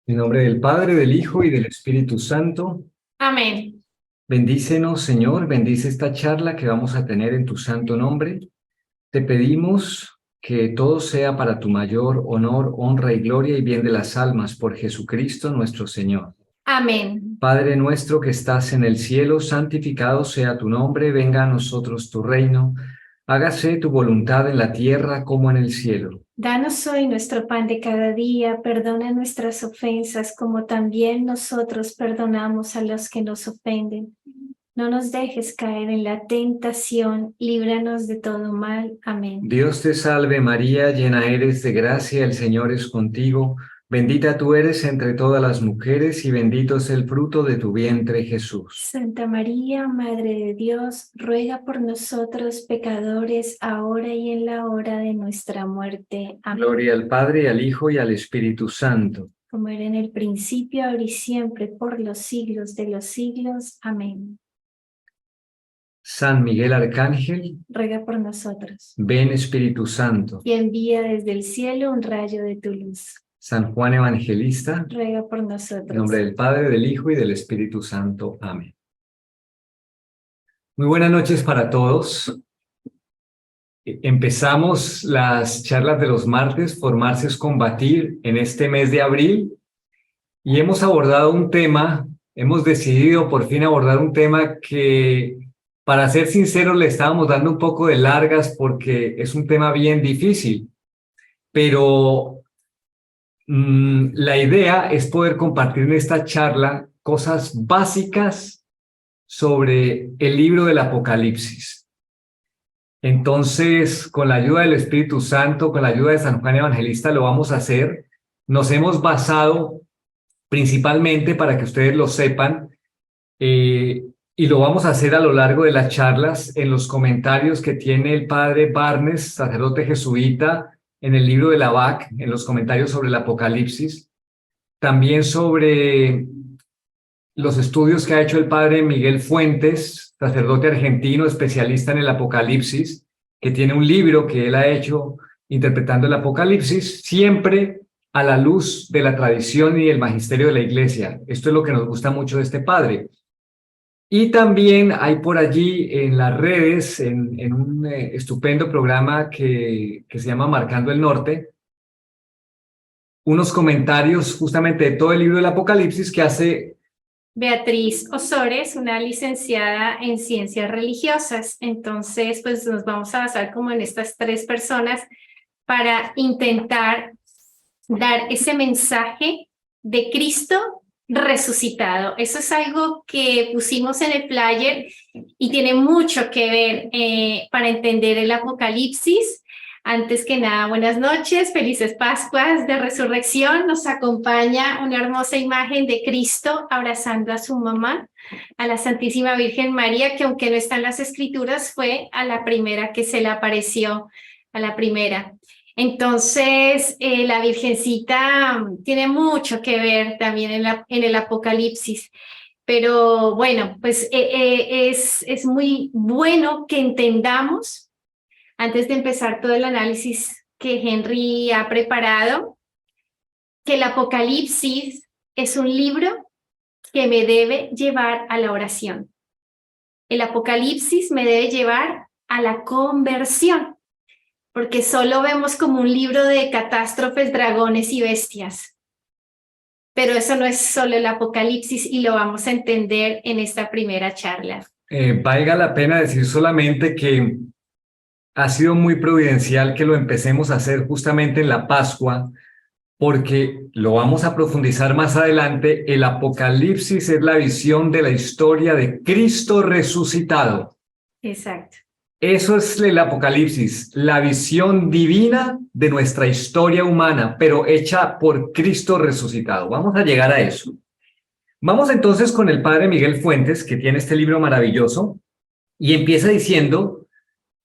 En nombre del Padre, del Hijo y del Espíritu Santo, Amén. bendícenos, Señor, bendice esta charla que vamos a tener en tu santo nombre. Te pedimos que todo sea para tu mayor honor, honra y gloria y bien de las almas por Jesucristo nuestro Señor. Amén. Padre nuestro que estás en el cielo, santificado sea tu nombre, venga a nosotros tu reino, hágase tu voluntad en la tierra como en el cielo. Danos hoy nuestro pan de cada día, perdona nuestras ofensas como también nosotros perdonamos a los que nos ofenden. No nos dejes caer en la tentación, líbranos de todo mal. Amén. Dios te salve María, llena eres de gracia, el Señor es contigo, bendita tú eres entre todas las mujeres y bendito es el fruto de tu vientre Jesús. Santa María, Madre de Dios, ruega por nosotros pecadores, ahora y en la hora de nuestra muerte. Amén. Gloria al Padre, al Hijo y al Espíritu Santo. Como era en el principio, ahora y siempre, por los siglos de los siglos. Amén. San Miguel Arcángel, Ruega por nosotros. ven Espíritu Santo. Y envía desde el cielo un rayo de tu luz. San Juan Evangelista, Ruega por en nosotros. nombre del Padre, del Hijo y del Espíritu Santo. Amén. Muy buenas noches para todos. Empezamos las charlas de los martes, Formarse es Combatir, en este mes de abril, y hemos abordado un tema, hemos decidido por fin abordar un tema que, para ser sinceros, le estábamos dando un poco de largas porque es un tema bien difícil, pero la idea es poder compartir en esta charla cosas básicas sobre el libro del Apocalipsis. Entonces, con la ayuda del Espíritu Santo, con la ayuda de San Juan Evangelista, lo vamos a hacer. Nos hemos basado principalmente, para que ustedes lo sepan, y lo vamos a hacer a lo largo de las charlas, en los comentarios que tiene el padre Barnes, sacerdote jesuita, en el libro de la Habac, en los comentarios sobre el Apocalipsis, también sobre los estudios que ha hecho el padre Miguel Fuentes, sacerdote argentino, especialista en el Apocalipsis, que tiene un libro que él ha hecho interpretando el Apocalipsis, siempre a la luz de la tradición y el magisterio de la Iglesia. Esto es lo que nos gusta mucho de este padre. Y también hay por allí en las redes, en un estupendo programa que se llama Marcando el Norte, unos comentarios justamente de todo el libro del Apocalipsis que hace Beatriz Osores, una licenciada en ciencias religiosas. Entonces, pues nos vamos a basar como en estas tres personas para intentar dar ese mensaje de Cristo resucitado. Eso es algo que pusimos en el flyer y tiene mucho que ver para entender el Apocalipsis. Antes que nada, buenas noches, felices Pascuas de Resurrección. Nos acompaña una hermosa imagen de Cristo abrazando a su mamá, a la Santísima Virgen María, que aunque no está en las Escrituras, fue a la primera que se le apareció, a la primera. Entonces, la Virgencita tiene mucho que ver también en el Apocalipsis. Pero bueno, pues es muy bueno que entendamos, antes de empezar todo el análisis que Henry ha preparado, que el Apocalipsis es un libro que me debe llevar a la oración. El Apocalipsis me debe llevar a la conversión, porque solo vemos como un libro de catástrofes, dragones y bestias. Pero eso no es solo el Apocalipsis y lo vamos a entender en esta primera charla. valga la pena decir solamente que ha sido muy providencial que lo empecemos a hacer justamente en la Pascua, porque lo vamos a profundizar más adelante. El Apocalipsis es la visión de la historia de Cristo resucitado. Exacto. Eso es el Apocalipsis, la visión divina de nuestra historia humana, pero hecha por Cristo resucitado. Vamos a llegar a eso. Vamos entonces con el padre Miguel Fuentes, que tiene este libro maravilloso, y empieza diciendo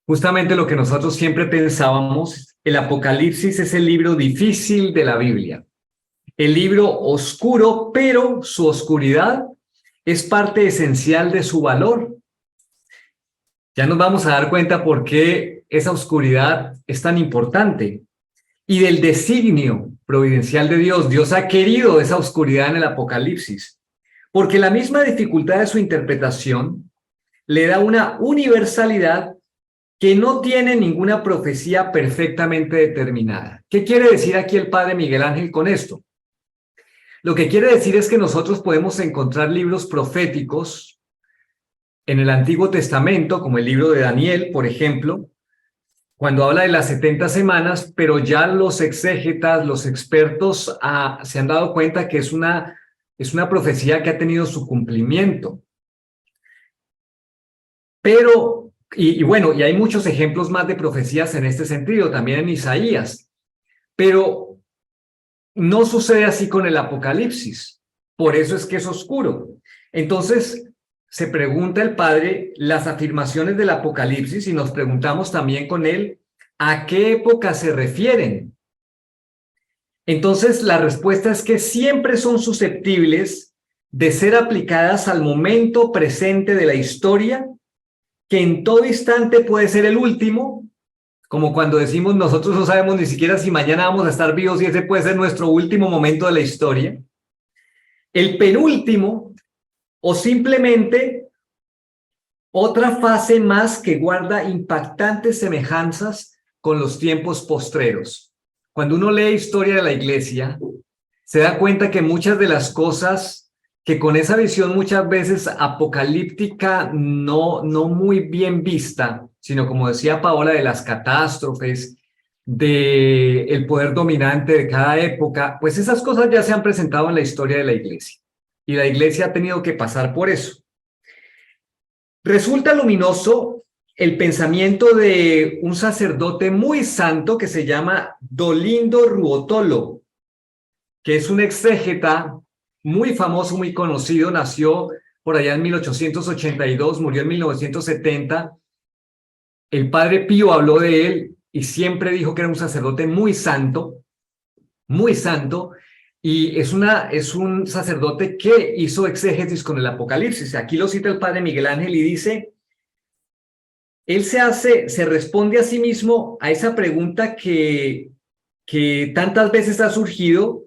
justamente lo que nosotros siempre pensábamos: el Apocalipsis es el libro difícil de la Biblia, el libro oscuro, pero su oscuridad es parte esencial de su valor. Ya nos vamos a dar cuenta por qué esa oscuridad es tan importante y del designio providencial de Dios. Dios ha querido esa oscuridad en el Apocalipsis, porque la misma dificultad de su interpretación le da una universalidad que no tiene ninguna profecía perfectamente determinada. ¿Qué quiere decir aquí el padre Miguel Ángel con esto? Lo que quiere decir es que nosotros podemos encontrar libros proféticos en el Antiguo Testamento, como el libro de Daniel, por ejemplo, cuando habla de las 70 semanas, pero ya los exégetas, los expertos se han dado cuenta que es una profecía que ha tenido su cumplimiento. Pero, bueno, y hay muchos ejemplos más de profecías en este sentido, también en Isaías, pero no sucede así con el Apocalipsis, por eso es que es oscuro. Entonces, se pregunta el padre las afirmaciones del Apocalipsis y nos preguntamos también con él a qué época se refieren. Entonces, la respuesta es que siempre son susceptibles de ser aplicadas al momento presente de la historia, que en todo instante puede ser el último, como cuando decimos nosotros no sabemos ni siquiera si mañana vamos a estar vivos y ese puede ser nuestro último momento de la historia, el penúltimo, o simplemente otra fase más que guarda impactantes semejanzas con los tiempos postreros. Cuando uno lee historia de la iglesia, se da cuenta que muchas de las cosas que con esa visión muchas veces apocalíptica no muy bien vista, sino como decía Paola, de las catástrofes, del poder dominante de cada época, pues esas cosas ya se han presentado en la historia de la iglesia. Y la iglesia ha tenido que pasar por eso. Resulta luminoso el pensamiento de un sacerdote muy santo que se llama Dolindo Ruotolo, que es un exégeta muy famoso, muy conocido, nació por allá en 1882, murió en 1970. El padre Pío habló de él y siempre dijo que era un sacerdote muy santo, y es un sacerdote que hizo exégesis con el Apocalipsis. Aquí lo cita el padre Miguel Ángel y dice, él se responde a sí mismo a esa pregunta que tantas veces ha surgido,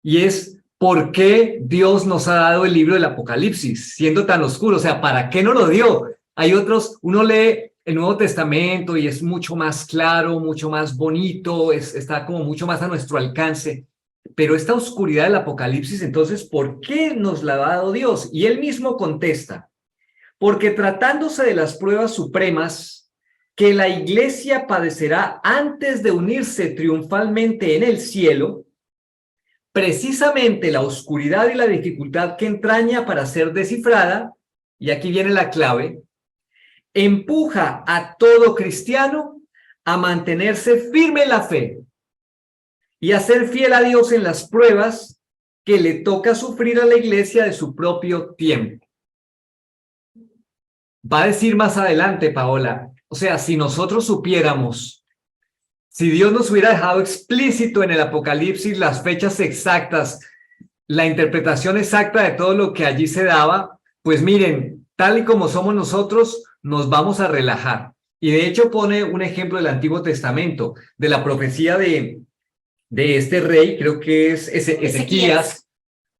y es, ¿por qué Dios nos ha dado el libro del Apocalipsis, siendo tan oscuro? O sea, ¿para qué no lo dio? Hay otros, uno lee el Nuevo Testamento y es mucho más claro, mucho más bonito, está como mucho más a nuestro alcance. Pero esta oscuridad del Apocalipsis, entonces, ¿por qué nos la ha dado Dios? Y él mismo contesta, porque tratándose de las pruebas supremas que la iglesia padecerá antes de unirse triunfalmente en el cielo, precisamente la oscuridad y la dificultad que entraña para ser descifrada, y aquí viene la clave, empuja a todo cristiano a mantenerse firme en la fe y a ser fiel a Dios en las pruebas que le toca sufrir a la iglesia de su propio tiempo. Va a decir más adelante, Paola, o sea, si nosotros supiéramos, si Dios nos hubiera dejado explícito en el Apocalipsis las fechas exactas, la interpretación exacta de todo lo que allí se daba, pues miren, tal y como somos nosotros, nos vamos a relajar. Y de hecho pone un ejemplo del Antiguo Testamento, de la profecía de este rey, creo que es Ezequías,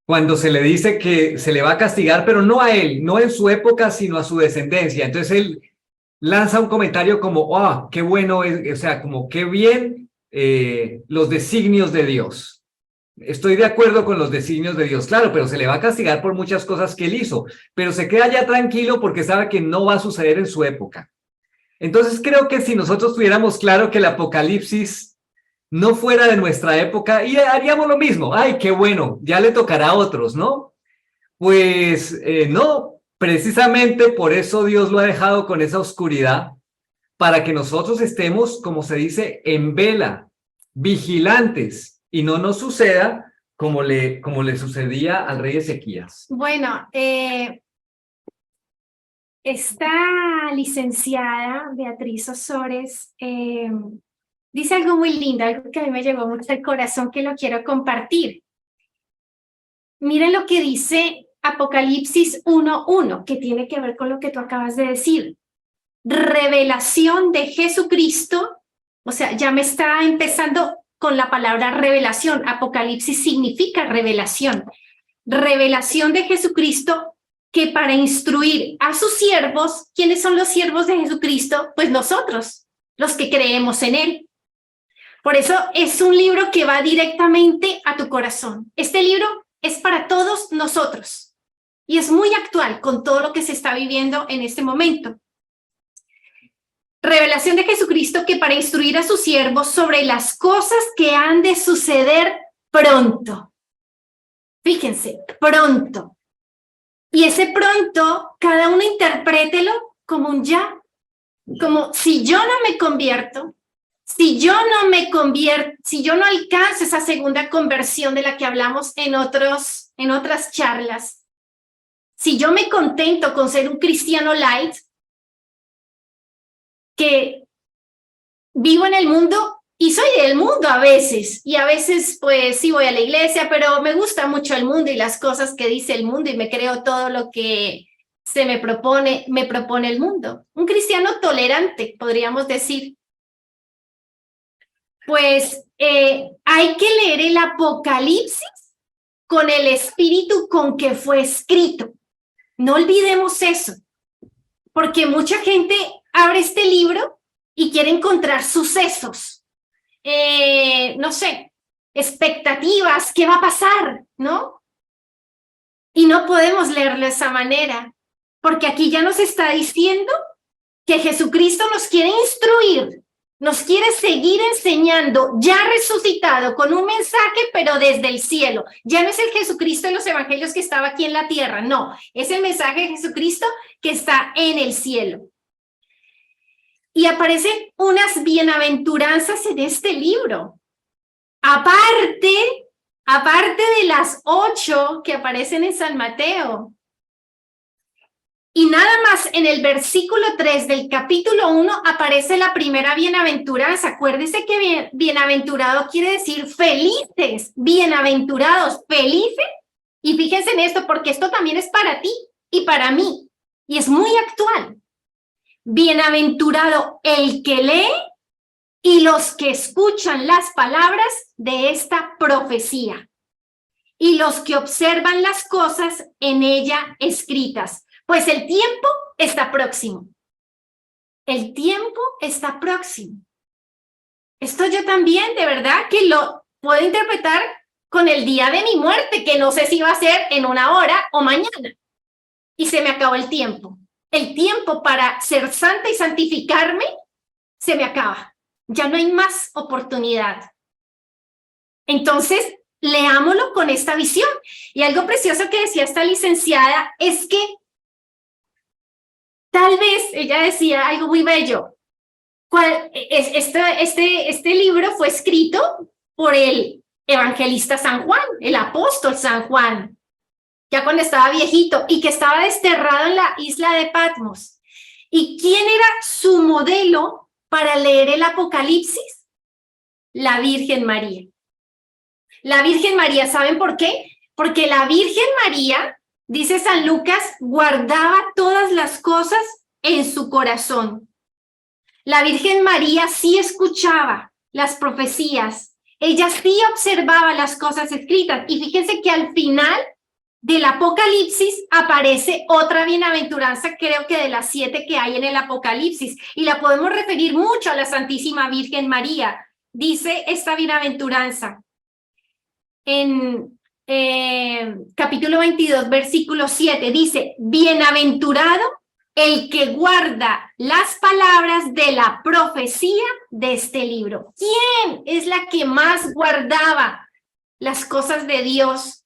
cuando se le dice que se le va a castigar, pero no a él, no en su época, sino a su descendencia. Entonces él lanza un comentario como, ah, qué bueno, o sea, como qué bien los designios de Dios. Estoy de acuerdo con los designios de Dios, claro, pero se le va a castigar por muchas cosas que él hizo, pero se queda ya tranquilo porque sabe que no va a suceder en su época. Entonces creo que si nosotros tuviéramos claro que el Apocalipsis no fuera de nuestra época, y haríamos lo mismo, ay, qué bueno, ya le tocará a otros, ¿no? Pues no, precisamente por eso Dios lo ha dejado con esa oscuridad, para que nosotros estemos, como se dice, en vela, vigilantes, y no nos suceda como le sucedía al rey Ezequías. Bueno, esta licenciada Beatriz Osores dice algo muy lindo, algo que a mí me llegó mucho al corazón, que lo quiero compartir. Miren lo que dice Apocalipsis 1:1, que tiene que ver con lo que tú acabas de decir. Revelación de Jesucristo, o sea, ya me está empezando con la palabra revelación. Apocalipsis significa revelación. Revelación de Jesucristo, que para instruir a sus siervos, ¿quiénes son los siervos de Jesucristo? Pues nosotros, los que creemos en Él. Por eso es un libro que va directamente a tu corazón. Este libro es para todos nosotros y es muy actual con todo lo que se está viviendo en este momento. Revelación de Jesucristo, que para instruir a sus siervos sobre las cosas que han de suceder pronto. Fíjense, pronto. Y ese pronto, cada uno interprételo como un ya. Como si yo no me convierto, si yo no alcanzo esa segunda conversión de la que hablamos en otras charlas, si yo me contento con ser un cristiano light, que vivo en el mundo y soy del mundo a veces, y a veces pues sí voy a la iglesia, pero me gusta mucho el mundo y las cosas que dice el mundo y me creo todo lo que me propone el mundo. Un cristiano tolerante, podríamos decir. Pues hay que leer el Apocalipsis con el espíritu con que fue escrito. No olvidemos eso, porque mucha gente abre este libro y quiere encontrar sucesos, no sé, expectativas, ¿qué va a pasar? ¿No? Y no podemos leerlo de esa manera, porque aquí ya nos está diciendo que Jesucristo nos quiere instruir, nos quiere seguir enseñando, ya resucitado, con un mensaje, pero desde el cielo. Ya no es el Jesucristo de los evangelios que estaba aquí en la tierra, no, es el mensaje de Jesucristo que está en el cielo. Y aparecen unas bienaventuranzas en este libro. Aparte de las 8 que aparecen en San Mateo. Y nada más en el versículo 3 del capítulo 1 aparece la primera bienaventuranza. Acuérdense que bienaventurado quiere decir felices, bienaventurados, felices. Y fíjense en esto, porque esto también es para ti y para mí. Y es muy actual. Bienaventurado el que lee y los que escuchan las palabras de esta profecía. Y los que observan las cosas en ella escritas. Pues el tiempo está próximo. El tiempo está próximo. Esto yo también, de verdad, que lo puedo interpretar con el día de mi muerte, que no sé si va a ser en 1 hora o mañana. Y se me acabó el tiempo. El tiempo para ser santa y santificarme se me acaba. Ya no hay más oportunidad. Entonces, leámoslo con esta visión. Y algo precioso que decía esta licenciada es que tal vez ella decía algo muy bello. Este libro fue escrito por el evangelista San Juan, el apóstol San Juan, ya cuando estaba viejito y que estaba desterrado en la isla de Patmos. ¿Y quién era su modelo para leer el Apocalipsis? La Virgen María. La Virgen María, ¿saben por qué? Porque la Virgen María, dice San Lucas, guardaba todas las cosas en su corazón. La Virgen María sí escuchaba las profecías, ella sí observaba las cosas escritas. Y fíjense que al final del Apocalipsis aparece otra bienaventuranza, creo que de las 7 que hay en el Apocalipsis, y la podemos referir mucho a la Santísima Virgen María. Dice esta bienaventuranza en capítulo 22, versículo 7, dice: bienaventurado el que guarda las palabras de la profecía de este libro. ¿Quién es la que más guardaba las cosas de Dios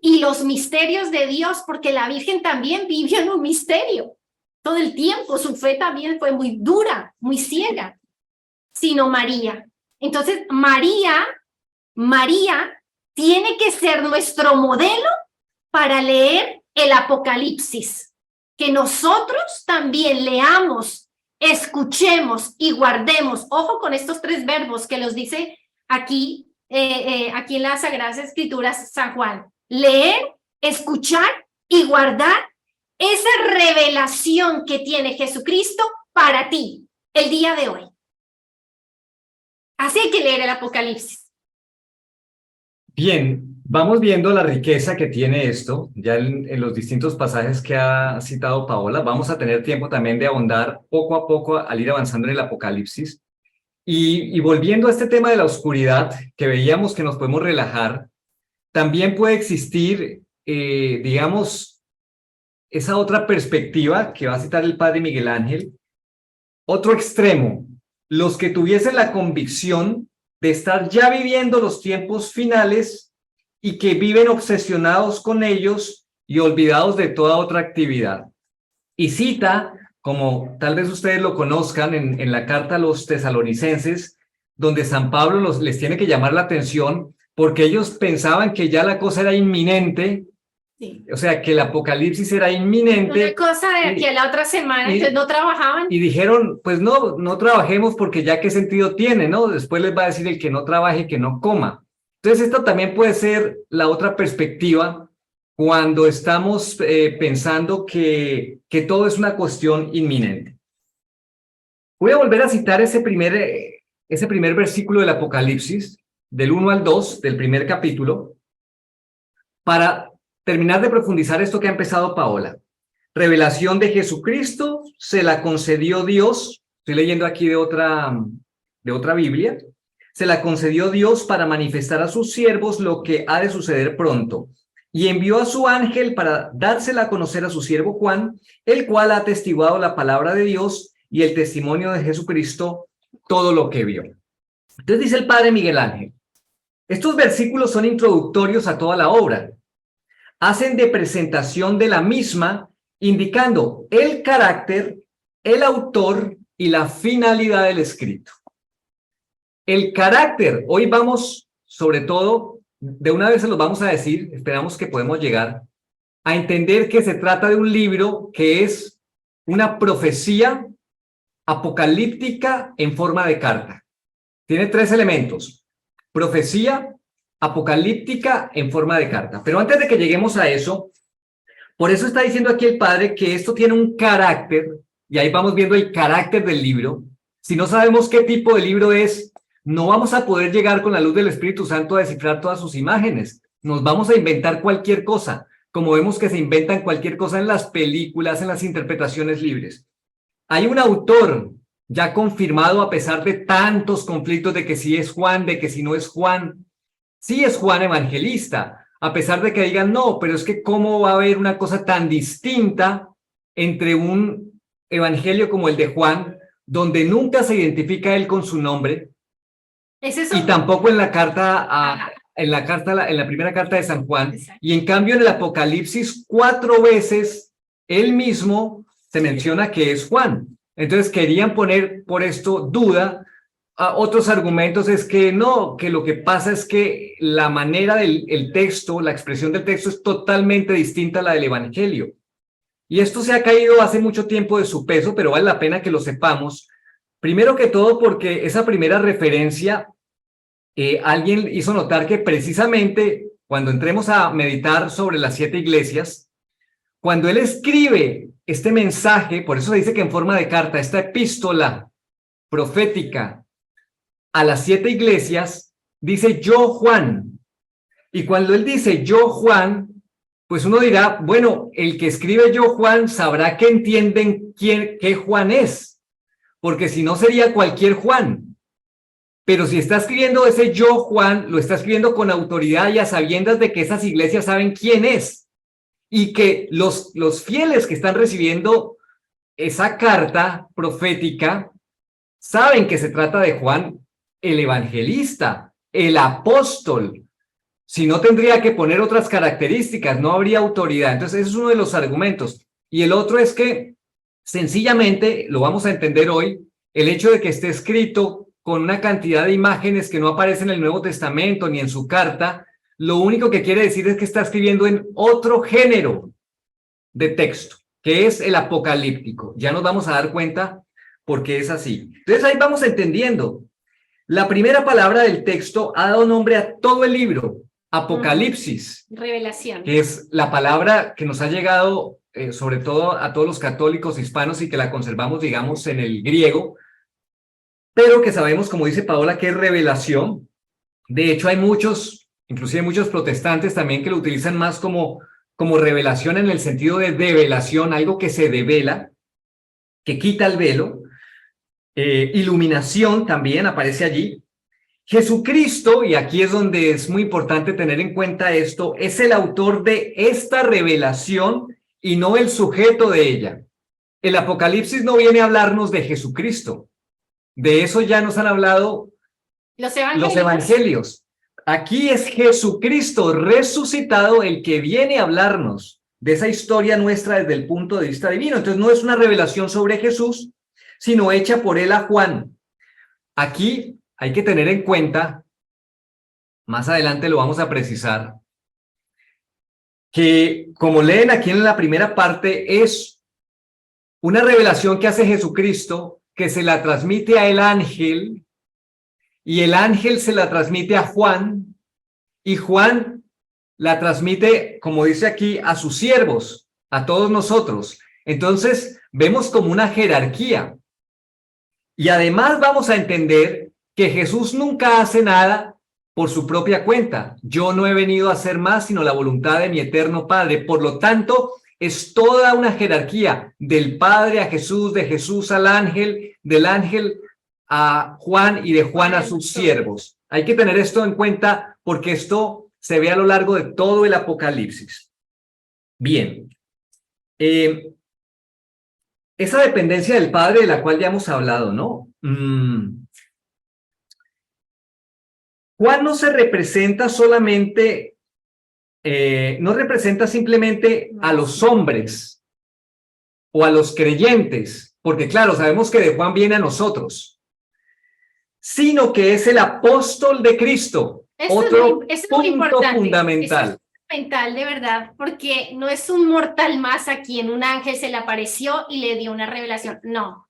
y los misterios de Dios? Porque la Virgen también vivió en un misterio todo el tiempo. Su fe también fue muy dura, muy ciega, sino María. Entonces, María tiene que ser nuestro modelo para leer el Apocalipsis. Que nosotros también leamos, escuchemos y guardemos. Ojo con estos 3 verbos que los dice aquí en las Sagradas Escrituras San Juan. Leer, escuchar y guardar esa revelación que tiene Jesucristo para ti el día de hoy. Así hay que leer el Apocalipsis. Bien, vamos viendo la riqueza que tiene esto, ya en los distintos pasajes que ha citado Paola. Vamos a tener tiempo también de ahondar poco a poco al ir avanzando en el Apocalipsis. Y volviendo a este tema de la oscuridad, que veíamos que nos podemos relajar, también puede existir, digamos, esa otra perspectiva que va a citar el padre Miguel Ángel, otro extremo, los que tuviesen la convicción de estar ya viviendo los tiempos finales y que viven obsesionados con ellos y olvidados de toda otra actividad. Y cita, como tal vez ustedes lo conozcan, en la carta a los tesalonicenses, donde San Pablo les tiene que llamar la atención porque ellos pensaban que ya la cosa era inminente. Sí. O sea, que el apocalipsis era inminente. Una cosa de aquí a la otra semana, entonces no trabajaban. Y dijeron, pues no trabajemos porque ya qué sentido tiene, ¿no? Después les va a decir el que no trabaje, que no coma. Entonces, esta también puede ser la otra perspectiva cuando estamos pensando que todo es una cuestión inminente. Voy a volver a citar ese primer versículo del Apocalipsis, del 1 al 2, del primer capítulo, para terminar de profundizar esto que ha empezado Paola. Revelación de Jesucristo se la concedió Dios, estoy leyendo aquí de otra Biblia, se la concedió Dios para manifestar a sus siervos lo que ha de suceder pronto, y envió a su ángel para dársela a conocer a su siervo Juan, el cual ha atestiguado la palabra de Dios y el testimonio de Jesucristo, todo lo que vio. Entonces dice el padre Miguel Ángel, estos versículos son introductorios a toda la obra, hacen de presentación de la misma, indicando el carácter, el autor y la finalidad del escrito. El carácter, hoy vamos, sobre todo, de una vez se los vamos a decir, esperamos que podemos llegar a entender que se trata de un libro que es una profecía apocalíptica en forma de carta. Tiene 3 elementos: profecía, apocalíptica en forma de carta. Pero antes de que lleguemos a eso, por eso está diciendo aquí el padre que esto tiene un carácter, y ahí vamos viendo el carácter del libro. Si no sabemos qué tipo de libro es, no vamos a poder llegar con la luz del Espíritu Santo a descifrar todas sus imágenes. Nos vamos a inventar cualquier cosa, como vemos que se inventan cualquier cosa en las películas, en las interpretaciones libres. Hay un autor ya confirmado a pesar de tantos conflictos de que si es Juan, de que si no es Juan. Sí es Juan Evangelista, a pesar de que digan no, pero es que cómo va a haber una cosa tan distinta entre un evangelio como el de Juan, donde nunca se identifica él con su nombre, y tampoco en la carta en la primera carta de San Juan. Exacto. Y en cambio en el Apocalipsis 4 veces él mismo se menciona que es Juan. Entonces querían poner por esto duda. Otros argumentos es que no, que lo que pasa es que la manera del texto, la expresión del texto es totalmente distinta a la del Evangelio. Y esto se ha caído hace mucho tiempo de su peso, pero vale la pena que lo sepamos. Primero que todo porque esa primera referencia, alguien hizo notar que precisamente cuando entremos a meditar sobre las 7 iglesias, cuando él escribe este mensaje, por eso se dice que en forma de carta, esta epístola profética a las 7 iglesias, dice yo Juan. Y cuando él dice yo Juan, pues uno dirá, bueno, el que escribe yo Juan sabrá que entienden qué Juan es, porque si no sería cualquier Juan. Pero si está escribiendo ese yo Juan, lo está escribiendo con autoridad y a sabiendas de que esas iglesias saben quién es. Y que los fieles que están recibiendo esa carta profética saben que se trata de Juan, el evangelista, el apóstol. Si no, tendría que poner otras características, no habría autoridad. Entonces, ese es uno de los argumentos. Y el otro es que, sencillamente, lo vamos a entender hoy, el hecho de que esté escrito con una cantidad de imágenes que no aparecen en el Nuevo Testamento ni en su carta, lo único que quiere decir es que está escribiendo en otro género de texto, que es el apocalíptico. Ya nos vamos a dar cuenta por qué es así. Entonces, ahí vamos entendiendo. La primera palabra del texto ha dado nombre a todo el libro, Apocalipsis. Revelación. Que es la palabra que nos ha llegado, sobre todo a todos los católicos hispanos y que la conservamos, digamos, en el griego, pero que sabemos, como dice Paola, que es revelación. De hecho, hay muchos, inclusive muchos protestantes también que lo utilizan más como revelación en el sentido de develación, algo que se devela, que quita el velo. Iluminación también aparece allí. Jesucristo, y aquí es donde es muy importante tener en cuenta esto, es el autor de esta revelación y no el sujeto de ella. El Apocalipsis no viene a hablarnos de Jesucristo. De eso ya nos han hablado los evangelios. Aquí es Jesucristo resucitado el que viene a hablarnos de esa historia nuestra desde el punto de vista divino. Entonces no es una revelación sobre Jesús, sino hecha por él a Juan. Aquí hay que tener en cuenta, más adelante lo vamos a precisar, que como leen aquí en la primera parte, es una revelación que hace Jesucristo, que se la transmite a el ángel, y el ángel se la transmite a Juan, y Juan la transmite, como dice aquí, a sus siervos, a todos nosotros. Entonces, vemos como una jerarquía. Y además vamos a entender que Jesús nunca hace nada por su propia cuenta. Yo no he venido a hacer más sino la voluntad de mi eterno Padre. Por lo tanto, es toda una jerarquía del Padre a Jesús, de Jesús al ángel, del ángel a Juan y de Juan a sus siervos. Hay que tener esto en cuenta porque esto se ve a lo largo de todo el Apocalipsis. Bien. Esa dependencia del Padre de la cual ya hemos hablado, ¿no? Juan no se representa solamente, no representa simplemente a los hombres o a los creyentes, porque claro, sabemos que de Juan viene a nosotros, sino que es el apóstol de Cristo, otro punto fundamental. Mental, de verdad, porque no es un mortal más a quien un ángel se le apareció y le dio una revelación. No.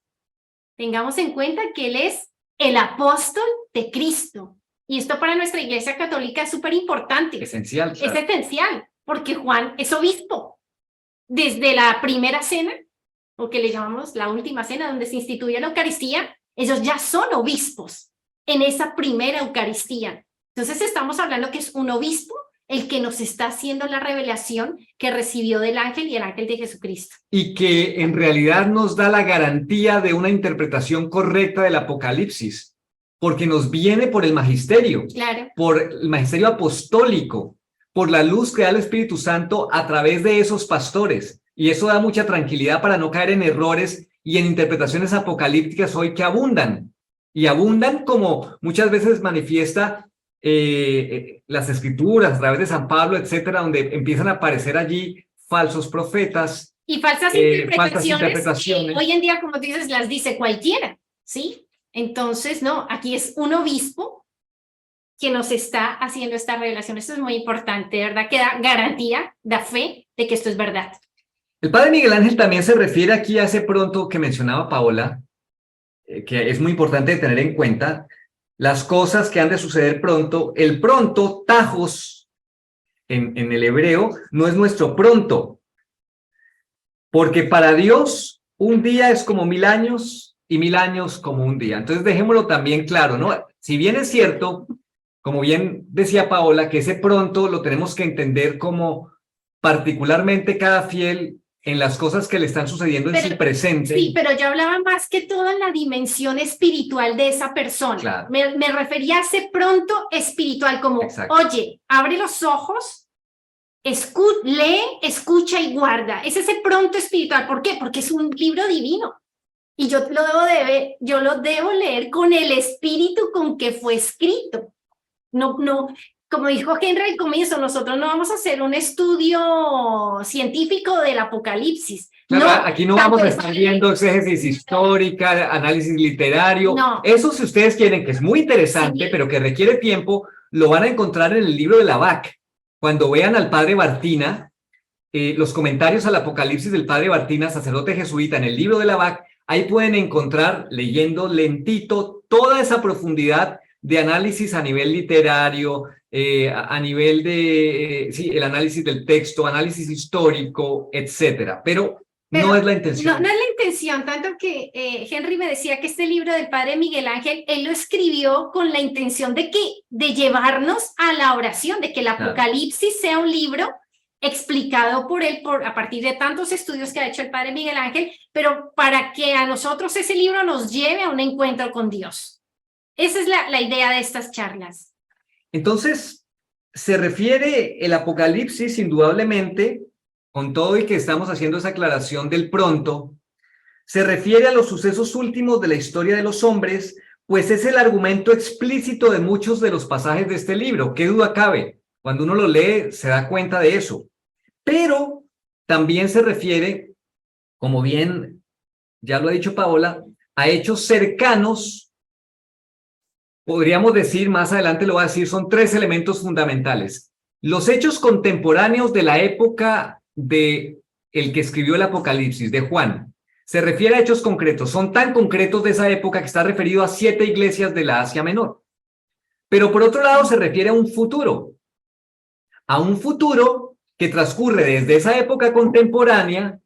Tengamos en cuenta que él es el apóstol de Cristo. Y esto para nuestra Iglesia Católica es súper importante. Esencial. Claro. Es esencial, porque Juan es obispo. Desde la primera cena, o que le llamamos la última cena, donde se instituye la Eucaristía, ellos ya son obispos en esa primera Eucaristía. Entonces estamos hablando que es un obispo el que nos está haciendo la revelación que recibió del ángel y el ángel de Jesucristo. Y que en realidad nos da la garantía de una interpretación correcta del Apocalipsis, porque nos viene por el magisterio, claro, por el magisterio apostólico, por la luz que da el Espíritu Santo a través de esos pastores. Y eso da mucha tranquilidad para no caer en errores y en interpretaciones apocalípticas hoy que abundan. Y abundan como muchas veces manifiesta las escrituras a través de San Pablo, etcétera, donde empiezan a aparecer allí falsos profetas y falsas interpretaciones. Hoy en día, como dices, las dice cualquiera, ¿sí? Entonces, no, aquí es un obispo que nos está haciendo esta revelación. Esto es muy importante, de verdad, que da garantía, da fe de que esto es verdad. El padre Miguel Ángel también se refiere aquí a ese pronto que mencionaba Paola, que es muy importante tener en cuenta, las cosas que han de suceder pronto. El pronto, tajos, en el hebreo, no es nuestro pronto, porque para Dios un día es como 1000 años y 1000 años como un día. Entonces dejémoslo también claro, ¿no? Si bien es cierto, como bien decía Paola, que ese pronto lo tenemos que entender como particularmente cada fiel en las cosas que le están sucediendo en su presente. Sí, pero yo hablaba más que todo en la dimensión espiritual de esa persona. Claro. Me refería a ese pronto espiritual, como, exacto, oye, abre los ojos, lee, escucha y guarda. Es ese pronto espiritual. ¿Por qué? Porque es un libro divino. Y yo lo debo leer con el espíritu con que fue escrito. No, como dijo Henry al comienzo, nosotros no vamos a hacer un estudio científico del Apocalipsis. Claro, no, aquí no vamos a estar viendo exégesis histórica, análisis literario. No. Eso, si ustedes quieren, que es muy interesante, sí, pero que requiere tiempo, lo van a encontrar en el libro de Labac. Cuando vean al padre Bartina, los comentarios al Apocalipsis del padre Bartina, sacerdote jesuita, en el libro de Labac, ahí pueden encontrar, leyendo lentito, toda esa profundidad de análisis a nivel literario, a nivel de, sí, el análisis del texto, análisis histórico, etcétera. Pero Pero no es la intención. no es la intención, tanto que Henry me decía que este libro del padre Miguel Ángel, él lo escribió con la intención de llevarnos a la oración, de que el Apocalipsis sea un libro explicado por él a partir de tantos estudios que ha hecho el padre Miguel Ángel, pero para que a nosotros ese libro nos lleve a un encuentro con Dios. Esa es la idea de estas charlas. Entonces, se refiere el Apocalipsis indudablemente, con todo y que estamos haciendo esa aclaración del pronto, se refiere a los sucesos últimos de la historia de los hombres, pues es el argumento explícito de muchos de los pasajes de este libro. ¿Qué duda cabe? Cuando uno lo lee, se da cuenta de eso. Pero también se refiere, como bien ya lo ha dicho Paola, a hechos cercanos. Podríamos decir, más adelante lo voy a decir, son tres elementos fundamentales. Los hechos contemporáneos de la época de el que escribió el Apocalipsis, de Juan, se refiere a hechos concretos. Son tan concretos de esa época que está referido a 7 iglesias de la Asia Menor. Pero por otro lado se refiere a un futuro que transcurre desde esa época contemporánea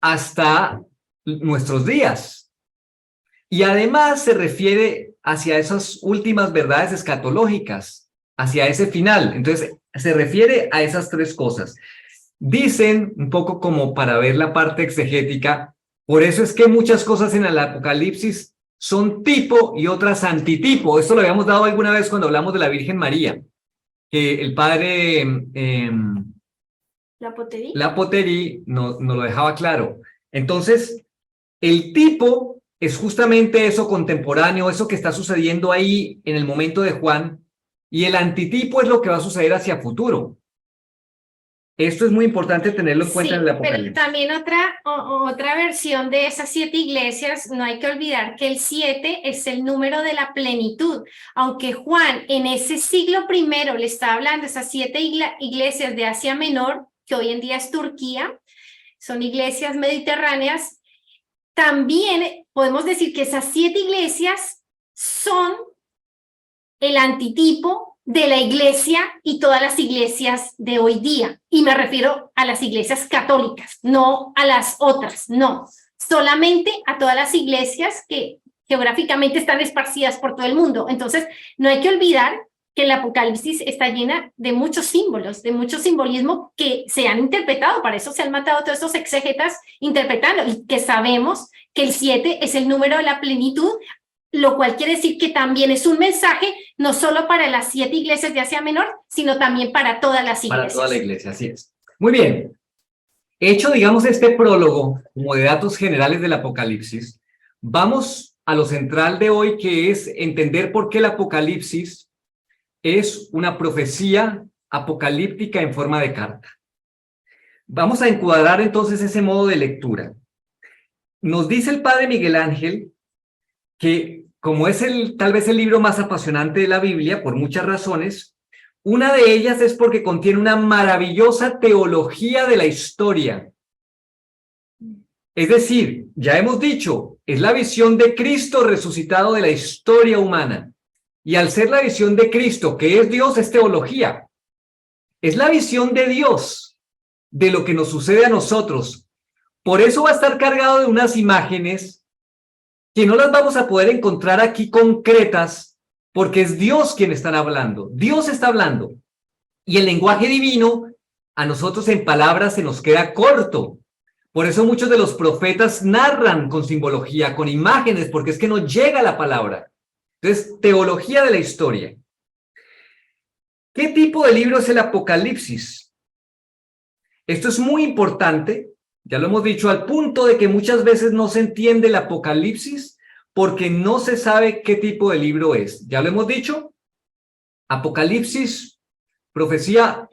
hasta nuestros días. Y además se refiere hacia esas últimas verdades escatológicas, hacia ese final. Entonces, se refiere a esas tres cosas. Dicen, un poco como para ver la parte exegética, por eso es que muchas cosas en el Apocalipsis son tipo y otras antitipo. Esto lo habíamos dado alguna vez cuando hablamos de la Virgen María, que el padre Lapoterí nos lo dejaba claro. Entonces, el tipo es justamente eso contemporáneo, eso que está sucediendo ahí en el momento de Juan, y el antitipo es lo que va a suceder hacia futuro. Esto es muy importante tenerlo en cuenta en el Apocalipsis. Pero también otra versión de esas 7 iglesias, no hay que olvidar que el 7 es el número de la plenitud. Aunque Juan en ese siglo primero le está hablando de esas 7 iglesias de Asia Menor, que hoy en día es Turquía, son iglesias mediterráneas, también podemos decir que esas 7 iglesias son el antitipo de la iglesia y todas las iglesias de hoy día. Y me refiero a las iglesias católicas, no a las otras, no. Solamente a todas las iglesias que geográficamente están esparcidas por todo el mundo. Entonces, no hay que olvidar que el Apocalipsis está llena de muchos símbolos, de mucho simbolismo que se han interpretado. Para eso se han matado todos estos exégetas interpretando, y que sabemos que el 7 es el número de la plenitud, lo cual quiere decir que también es un mensaje no solo para las 7 iglesias de Asia Menor, sino también para todas las iglesias. Para toda la iglesia, así es. Muy bien. Hecho, digamos, este prólogo como de datos generales del Apocalipsis, vamos a lo central de hoy, que es entender por qué el Apocalipsis es una profecía apocalíptica en forma de carta. Vamos a encuadrar entonces ese modo de lectura. Nos dice el padre Miguel Ángel que, como es tal vez el libro más apasionante de la Biblia, por muchas razones, una de ellas es porque contiene una maravillosa teología de la historia. Es decir, ya hemos dicho, es la visión de Cristo resucitado de la historia humana. Y al ser la visión de Cristo, que es Dios, es teología. Es la visión de Dios, de lo que nos sucede a nosotros. Por eso va a estar cargado de unas imágenes que no las vamos a poder encontrar aquí concretas, porque es Dios quien está hablando. Dios está hablando. Y el lenguaje divino, a nosotros en palabras se nos queda corto. Por eso muchos de los profetas narran con simbología, con imágenes, porque es que no llega la palabra. Entonces, teología de la historia. ¿Qué tipo de libro es el Apocalipsis? Esto es muy importante. Ya lo hemos dicho, al punto de que muchas veces no se entiende el Apocalipsis porque no se sabe qué tipo de libro es. Ya lo hemos dicho, Apocalipsis, profecía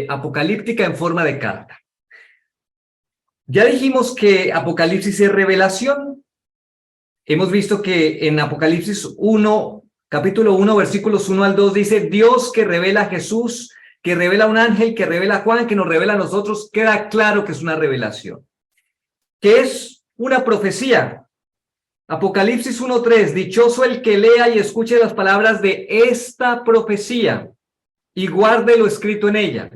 apocalíptica en forma de carta. Ya dijimos que Apocalipsis es revelación. Hemos visto que en Apocalipsis 1, capítulo 1, versículos 1 al 2, dice Dios que revela a Jesús, que revela a un ángel, que revela a Juan, que nos revela a nosotros. Queda claro que es una revelación. ¿Qué es una profecía? Apocalipsis 1:3, dichoso el que lea y escuche las palabras de esta profecía y guarde lo escrito en ella.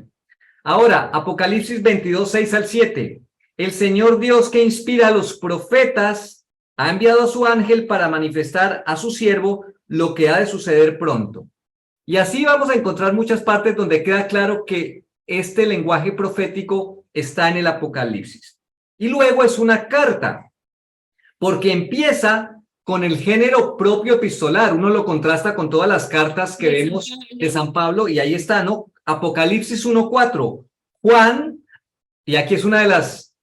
Ahora, Apocalipsis 22:6 al 7, el Señor Dios que inspira a los profetas ha enviado a su ángel para manifestar a su siervo lo que ha de suceder pronto. Y así vamos a encontrar muchas partes donde queda claro que este lenguaje profético está en el Apocalipsis. Y luego es una carta, porque empieza con el género propio epistolar. Uno lo contrasta con todas las cartas que vemos de San Pablo y ahí está, ¿no? Apocalipsis 1:4. Juan, y aquí es una de las,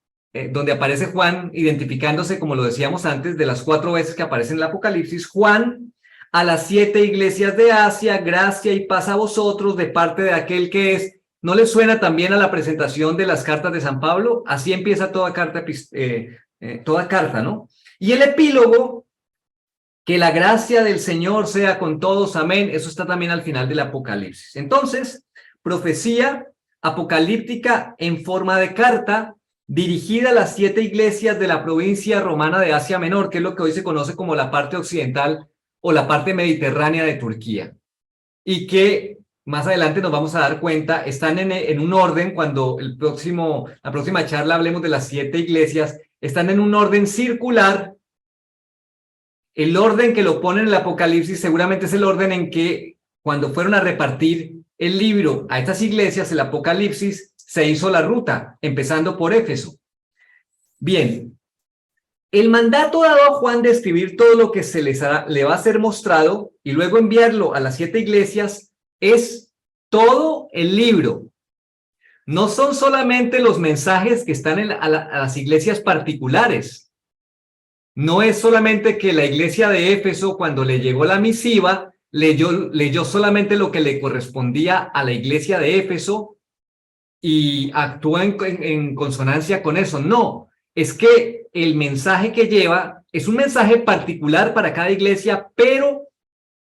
donde aparece Juan identificándose, como lo decíamos antes, de las 4 veces que aparece en el Apocalipsis. Juan, a las 7 iglesias de Asia, gracia y paz a vosotros de parte de aquel que es. ¿No les suena también a la presentación de las cartas de San Pablo? Así empieza toda carta, ¿no? Y el epílogo, que la gracia del Señor sea con todos, amén, eso está también al final del Apocalipsis. Entonces, profecía apocalíptica en forma de carta, dirigida a las 7 iglesias de la provincia romana de Asia Menor, que es lo que hoy se conoce como la parte occidental o la parte mediterránea de Turquía, y que más adelante nos vamos a dar cuenta, están en un orden, cuando la próxima charla hablemos de las 7 iglesias, están en un orden circular. El orden que lo pone en el Apocalipsis seguramente es el orden en que cuando fueron a repartir el libro a estas iglesias, el Apocalipsis, se hizo la ruta, empezando por Éfeso. Bien, el mandato dado a Juan de escribir todo lo que le va a ser mostrado y luego enviarlo a las 7 iglesias es todo el libro. No son solamente los mensajes que están a las iglesias particulares. No es solamente que la iglesia de Éfeso, cuando le llegó la misiva, leyó solamente lo que le correspondía a la iglesia de Éfeso y actuó en consonancia con eso. No, es que el mensaje que lleva es un mensaje particular para cada iglesia, pero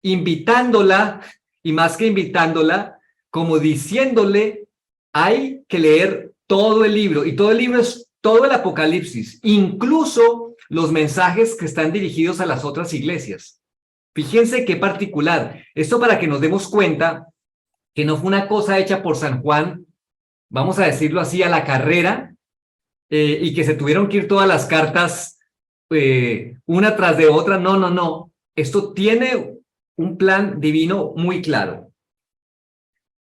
invitándola, y más que invitándola, como diciéndole, hay que leer todo el libro, y todo el libro es todo el Apocalipsis, incluso los mensajes que están dirigidos a las otras iglesias. Fíjense qué particular. Esto para que nos demos cuenta que no fue una cosa hecha por San Juan, vamos a decirlo así, a la carrera, y que se tuvieron que ir todas las cartas una tras de otra. No, no, no. Esto tiene un plan divino muy claro.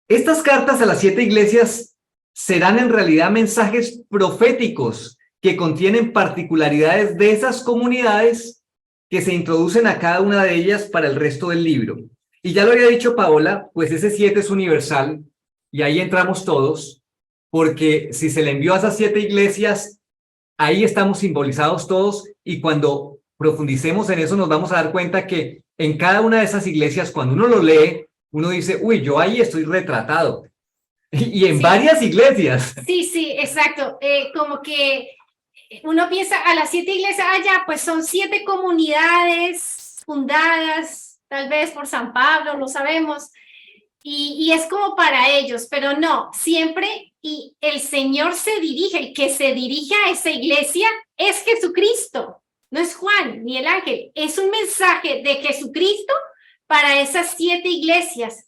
Estas cartas a las 7 iglesias serán en realidad mensajes proféticos que contienen particularidades de esas comunidades que se introducen a cada una de ellas para el resto del libro. Y ya lo había dicho Paola, pues ese 7 es universal y ahí entramos todos, porque si se le envió a esas 7 iglesias, ahí estamos simbolizados todos, y cuando profundicemos en eso nos vamos a dar cuenta que en cada una de esas iglesias, cuando uno lo lee, uno dice, uy, yo ahí estoy retratado. Y en varias iglesias. Sí, sí, exacto. Como que uno piensa a las 7 iglesias, ya, pues son 7 comunidades fundadas, tal vez por San Pablo, lo sabemos, y es como para ellos, pero no, siempre, y el Señor el que se dirige a esa iglesia es Jesucristo, no es Juan ni el ángel, es un mensaje de Jesucristo para esas 7 iglesias.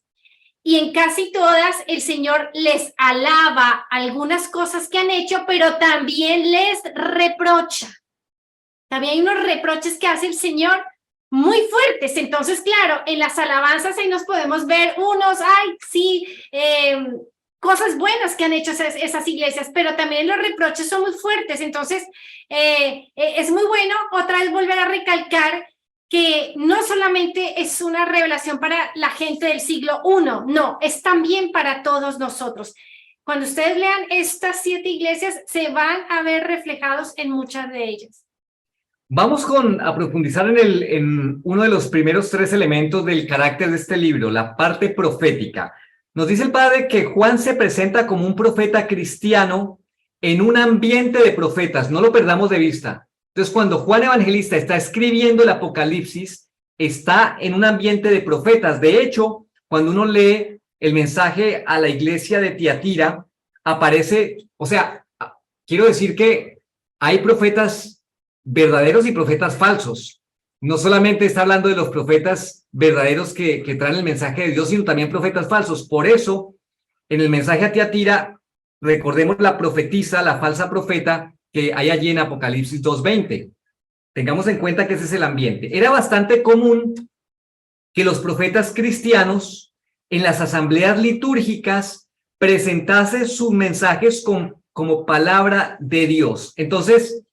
Y en casi todas el Señor les alaba algunas cosas que han hecho, pero también les reprocha. También hay unos reproches que hace el Señor muy fuertes. Entonces, claro, en las alabanzas ahí nos podemos ver unos, cosas buenas que han hecho esas iglesias, pero también los reproches son muy fuertes. Entonces, es muy bueno otra vez volver a recalcar que no solamente es una revelación para la gente del siglo I, no, es también para todos nosotros. Cuando ustedes lean estas 7 iglesias, se van a ver reflejados en muchas de ellas. Vamos a profundizar en uno de los primeros 3 elementos del carácter de este libro, la parte profética. Nos dice el padre que Juan se presenta como un profeta cristiano en un ambiente de profetas, no lo perdamos de vista. Entonces, cuando Juan Evangelista está escribiendo el Apocalipsis, está en un ambiente de profetas. De hecho, cuando uno lee el mensaje a la iglesia de Tiatira, aparece, o sea, quiero decir que hay profetas verdaderos y profetas falsos. No solamente está hablando de los profetas verdaderos que traen el mensaje de Dios, sino también profetas falsos. Por eso, en el mensaje a Tiatira, recordemos la profetisa, la falsa profeta, que hay allí en Apocalipsis 2:20. Tengamos en cuenta que ese es el ambiente. Era bastante común que los profetas cristianos en las asambleas litúrgicas presentasen sus mensajes como palabra de Dios. Entonces,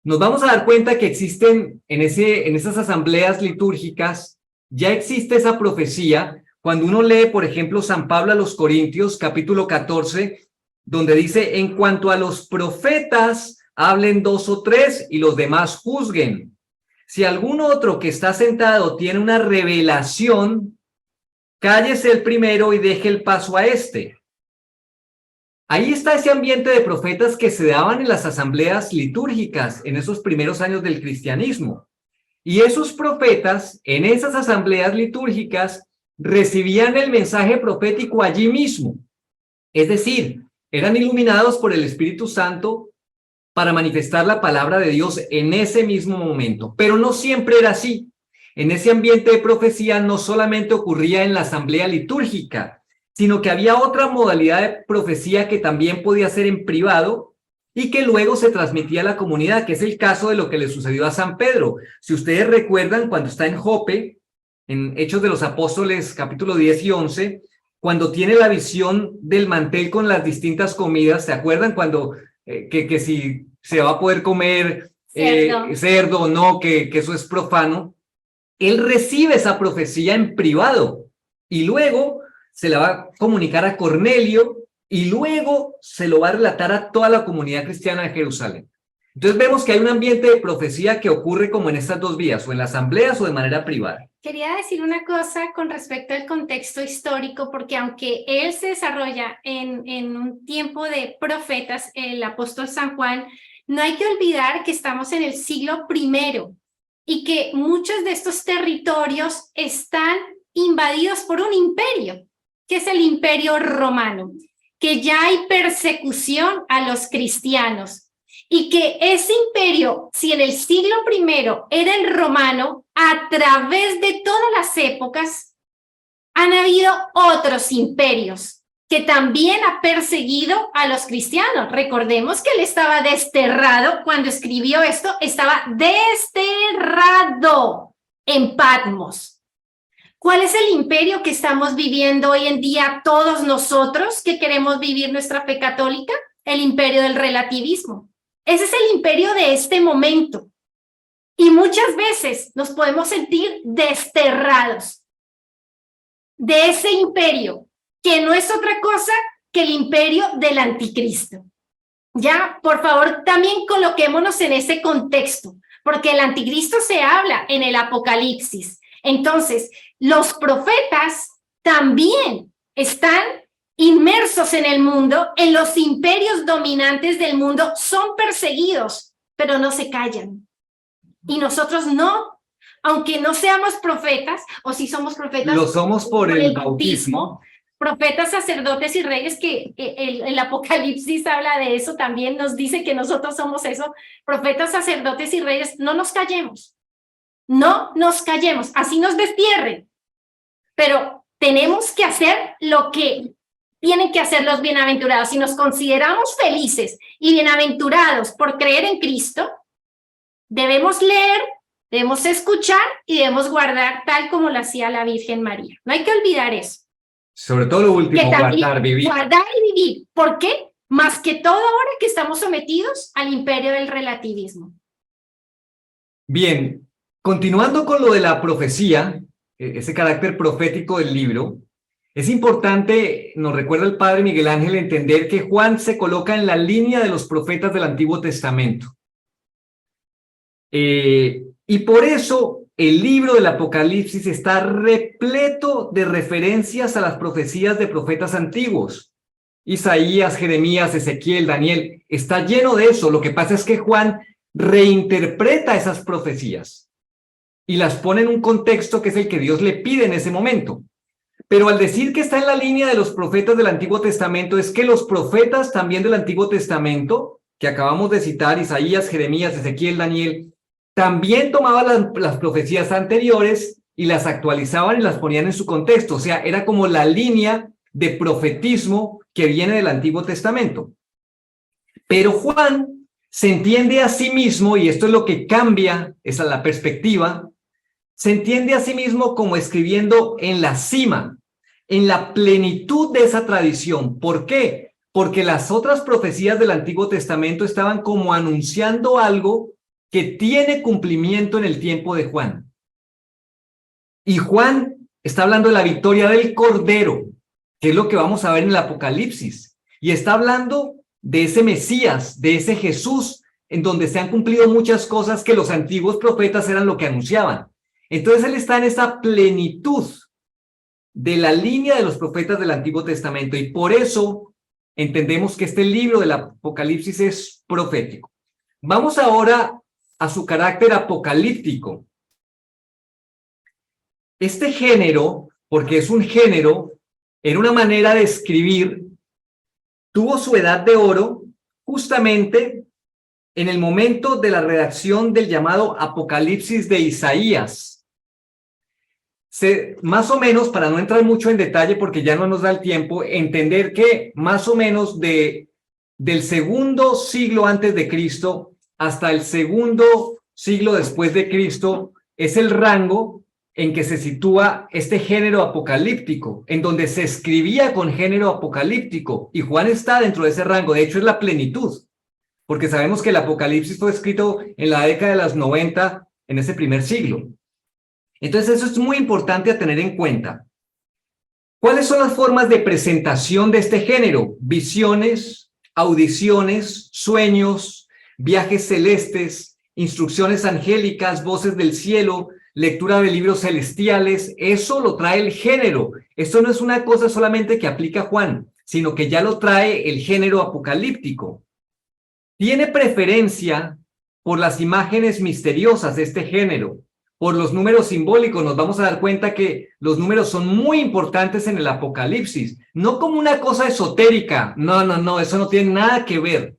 nos vamos a dar cuenta que existen en esas asambleas litúrgicas, ya existe esa profecía. Cuando uno lee, por ejemplo, San Pablo a los Corintios, capítulo 14, donde dice, en cuanto a los profetas, hablen 2 o 3 y los demás juzguen. Si algún otro que está sentado tiene una revelación, cállese el primero y deje el paso a este. Ahí está ese ambiente de profetas que se daban en las asambleas litúrgicas en esos primeros años del cristianismo. Y esos profetas en esas asambleas litúrgicas recibían el mensaje profético allí mismo. Es decir, eran iluminados por el Espíritu Santo para manifestar la palabra de Dios en ese mismo momento. Pero no siempre era así. En ese ambiente de profecía no solamente ocurría en la asamblea litúrgica, sino que había otra modalidad de profecía que también podía ser en privado y que luego se transmitía a la comunidad, que es el caso de lo que le sucedió a San Pedro. Si ustedes recuerdan, cuando está en Jope, en Hechos de los Apóstoles, capítulo 10 y 11, cuando tiene la visión del mantel con las distintas comidas, ¿se acuerdan cuando que si se va a poder comer cerdo o no, que eso es profano? Él recibe esa profecía en privado y luego se la va a comunicar a Cornelio y luego se lo va a relatar a toda la comunidad cristiana de Jerusalén. Entonces vemos que hay un ambiente de profecía que ocurre como en estas dos vías, o en las asambleas o de manera privada. Quería decir una cosa con respecto al contexto histórico, porque aunque él se desarrolla en un tiempo de profetas, el apóstol San Juan, no hay que olvidar que estamos en el siglo I y que muchos de estos territorios están invadidos por un imperio, que es el Imperio Romano, que ya hay persecución a los cristianos. Y que ese imperio, si en el siglo I era el romano, a través de todas las épocas han habido otros imperios que también han perseguido a los cristianos. Recordemos que él estaba desterrado, cuando escribió esto, estaba desterrado en Patmos. ¿Cuál es el imperio que estamos viviendo hoy en día todos nosotros que queremos vivir nuestra fe católica? El imperio del relativismo. Ese es el imperio de este momento. Y muchas veces nos podemos sentir desterrados de ese imperio, que no es otra cosa que el imperio del anticristo. Ya, por favor, también coloquémonos en ese contexto, porque el anticristo se habla en el Apocalipsis. Entonces, los profetas también están inmersos en el mundo, en los imperios dominantes del mundo, son perseguidos, pero no se callan. Y nosotros no, aunque no seamos profetas, o si somos profetas, lo somos por el bautismo. Profetas, sacerdotes y reyes, que el Apocalipsis habla de eso también, nos dice que nosotros somos eso, profetas, sacerdotes y reyes. No nos callemos, no nos callemos, así nos destierren, pero tenemos que hacer lo que tienen que hacer los bienaventurados. Si nos consideramos felices y bienaventurados por creer en Cristo, debemos leer, debemos escuchar y debemos guardar tal como lo hacía la Virgen María. No hay que olvidar eso. Sobre todo lo último, guardar, vivir. Guardar y vivir. ¿Por qué? Más que todo ahora que estamos sometidos al imperio del relativismo. Bien, continuando con lo de la profecía, ese carácter profético del libro, es importante, nos recuerda el padre Miguel Ángel, entender que Juan se coloca en la línea de los profetas del Antiguo Testamento. Y por eso el libro del Apocalipsis está repleto de referencias a las profecías de profetas antiguos. Isaías, Jeremías, Ezequiel, Daniel, está lleno de eso. Lo que pasa es que Juan reinterpreta esas profecías y las pone en un contexto que es el que Dios le pide en ese momento. Pero al decir que está en la línea de los profetas del Antiguo Testamento, es que los profetas también del Antiguo Testamento, que acabamos de citar, Isaías, Jeremías, Ezequiel, Daniel, también tomaban las profecías anteriores y las actualizaban y las ponían en su contexto. O sea, era como la línea de profetismo que viene del Antiguo Testamento. Pero Juan se entiende a sí mismo, y esto es lo que cambia, esa es la perspectiva, se entiende a sí mismo como escribiendo en la cima, en la plenitud de esa tradición. ¿Por qué? Porque las otras profecías del Antiguo Testamento estaban como anunciando algo que tiene cumplimiento en el tiempo de Juan. Y Juan está hablando de la victoria del Cordero, que es lo que vamos a ver en el Apocalipsis. Y está hablando de ese Mesías, de ese Jesús, en donde se han cumplido muchas cosas que los antiguos profetas eran lo que anunciaban. Entonces él está en esa plenitud de la línea de los profetas del Antiguo Testamento, y por eso entendemos que este libro del Apocalipsis es profético. Vamos ahora a su carácter apocalíptico. Este género, porque es un género, en una manera de escribir, tuvo su edad de oro justamente en el momento de la redacción del llamado Apocalipsis de Isaías. Más o menos, para no entrar mucho en detalle porque ya no nos da el tiempo, entender que más o menos del segundo siglo antes de Cristo hasta el segundo siglo después de Cristo es el rango en que se sitúa este género apocalíptico, en donde se escribía con género apocalíptico, y Juan está dentro de ese rango. De hecho, es la plenitud, porque sabemos que el Apocalipsis fue escrito en la década de los 90, en ese primer siglo. Entonces, eso es muy importante a tener en cuenta. ¿Cuáles son las formas de presentación de este género? Visiones, audiciones, sueños, viajes celestes, instrucciones angélicas, voces del cielo, lectura de libros celestiales. Eso lo trae el género. Esto no es una cosa solamente que aplica Juan, sino que ya lo trae el género apocalíptico. Tiene preferencia por las imágenes misteriosas de este género, por los números simbólicos. Nos vamos a dar cuenta que los números son muy importantes en el Apocalipsis, no como una cosa esotérica. No, eso no tiene nada que ver,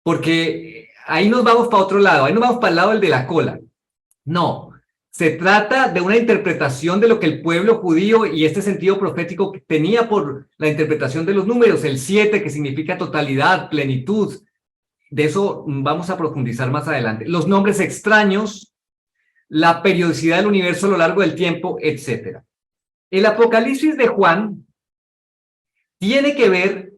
porque ahí nos vamos para otro lado, ahí nos vamos para el lado del de la cola. No, se trata de una interpretación de lo que el pueblo judío y este sentido profético tenía por la interpretación de los números. El 7, que significa totalidad, plenitud. De eso vamos a profundizar más adelante. Los nombres extraños, la periodicidad del universo a lo largo del tiempo, etc. El Apocalipsis de Juan tiene que ver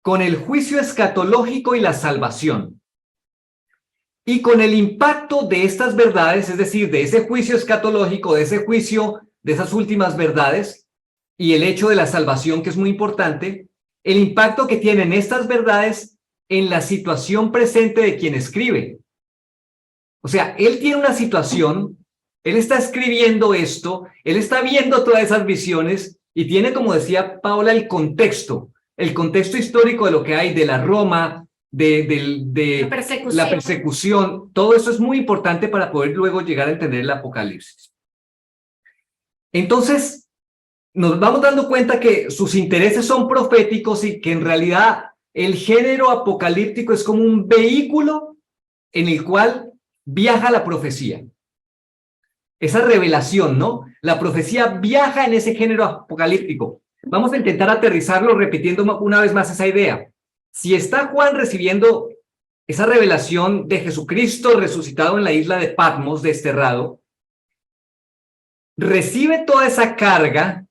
con el juicio escatológico y la salvación, y con el impacto de estas verdades, es decir, de ese juicio escatológico, de ese juicio de esas últimas verdades, y el hecho de la salvación, que es muy importante, el impacto que tienen estas verdades en la situación presente de quien escribe. O sea, él tiene una situación, él está escribiendo esto, él está viendo todas esas visiones, y tiene, como decía Paula, el contexto histórico de lo que hay, de la Roma, de la persecución. Todo eso es muy importante para poder luego llegar a entender el Apocalipsis. Entonces, nos vamos dando cuenta que sus intereses son proféticos, y que en realidad el género apocalíptico es como un vehículo en el cual viaja la profecía. Esa revelación, ¿no? La profecía viaja en ese género apocalíptico. Vamos a intentar aterrizarlo repitiendo una vez más esa idea. Si está Juan recibiendo esa revelación de Jesucristo resucitado en la isla de Patmos, desterrado, recibe toda esa carga,